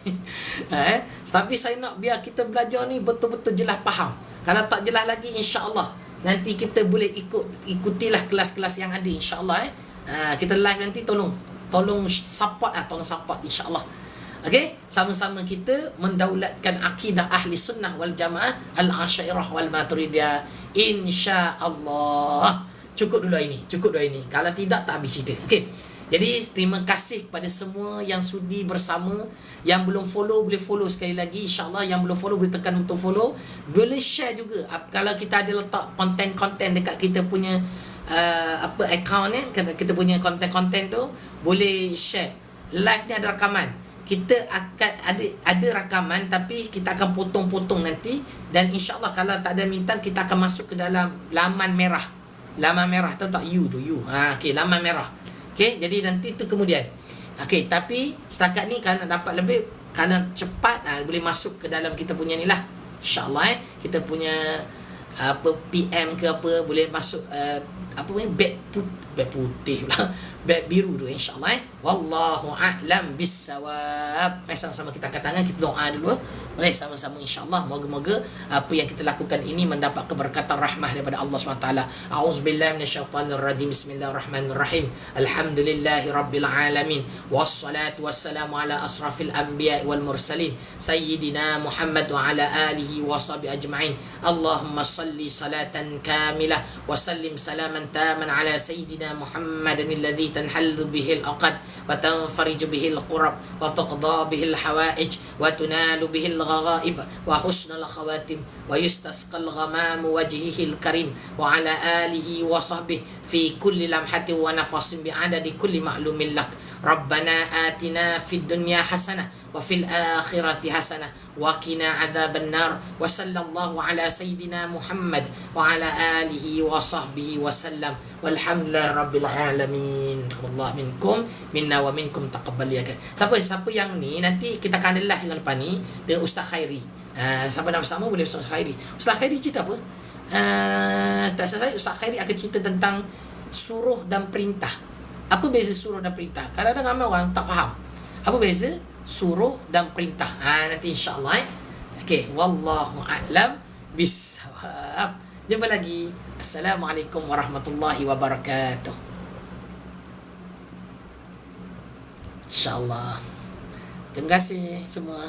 Tapi saya nak biar kita belajar ni betul-betul jelas faham. Kalau tak jelas lagi, insya-Allah nanti kita boleh ikutilah kelas-kelas yang ada, insya-Allah. Kita live nanti tolong support insya-Allah. Okey, sama-sama kita mendaulatkan akidah ahli sunnah wal jamaah, al-asyairah wal maturidiyah, insya-Allah. Cukup dulu ini. Kalau tidak tak habis cerita. Okey. Jadi terima kasih kepada semua yang sudi bersama. Yang belum follow boleh follow sekali lagi, insya-Allah. Yang belum follow boleh tekan untuk follow. Boleh share juga. Kalau kita ada letak konten-konten dekat kita punya account ni, kita punya konten-konten tu, boleh share. Live ni ada rakaman. Kita akan ada rakaman, tapi kita akan potong-potong nanti. Dan insya-Allah kalau tak ada minta, kita akan masuk ke dalam laman merah. Laman merah, tahu tak? You. Okey, laman merah. Okey, jadi nanti tu kemudian. Okey, tapi setakat ni kalau nak dapat lebih, kerana cepat, boleh masuk ke dalam kita punya ni lah. InsyaAllah kita punya PM ke apa, boleh masuk beg putih pula. Beg biru tu, insyaAllah. Wallahu a'lam bissawab. Mari sama-sama kita angkat tangan, kita doa dulu. Boleh sama-sama, insyaAllah. Moga-moga apa yang kita lakukan ini mendapat keberkatan rahmah daripada Allah SWT. A'udzubillahi minasyaitanirrajim. Bismillahirrahmanirrahim. Alhamdulillahi rabbil alamin. Wassalatu wassalamu ala asrafil anbiya wal mursalin. Sayyidina Muhammad wa ala alihi wa sahbihi ajma'in. Allahumma salli salatan kamilah wa sallim salaman taman ala Sayyidina Muhammadin alladhi تنحل به العقد وتنفرج به الكرب وتقضى به الحوائج وتنال به الغائب وحسن الخواتم ويستسقى الغمام وجهه الكريم وعلى آله وصحبه في كل لمحة ونفس بعدد كل معلوم لك ربنا آتنا في الدنيا حسنة وفي الآخرة حسنة وقنا عذاب النار وصلى الله على سيدنا محمد وعلى آله وصحبه وسلم والحمد لله رب العالمين والله منكم minna wa minkum taqabbal ya kan. Siapa yang ni nanti kita akan live dengan depan ni dengan Ustaz Khairi. Siapa nama sama boleh Ustaz Khairi. Ustaz Khairi cerita apa? Tak saya Ustaz Khairi akan cerita tentang suruh dan perintah. Apa beza suruh dan perintah? Kadang-kadang ramai orang tak faham. Apa beza suruh dan perintah? Nanti insya-Allah. Okey, wallahu a'lam bissawab. Jumpa lagi. Assalamualaikum warahmatullahi wabarakatuh. InsyaAllah. Terima kasih semua.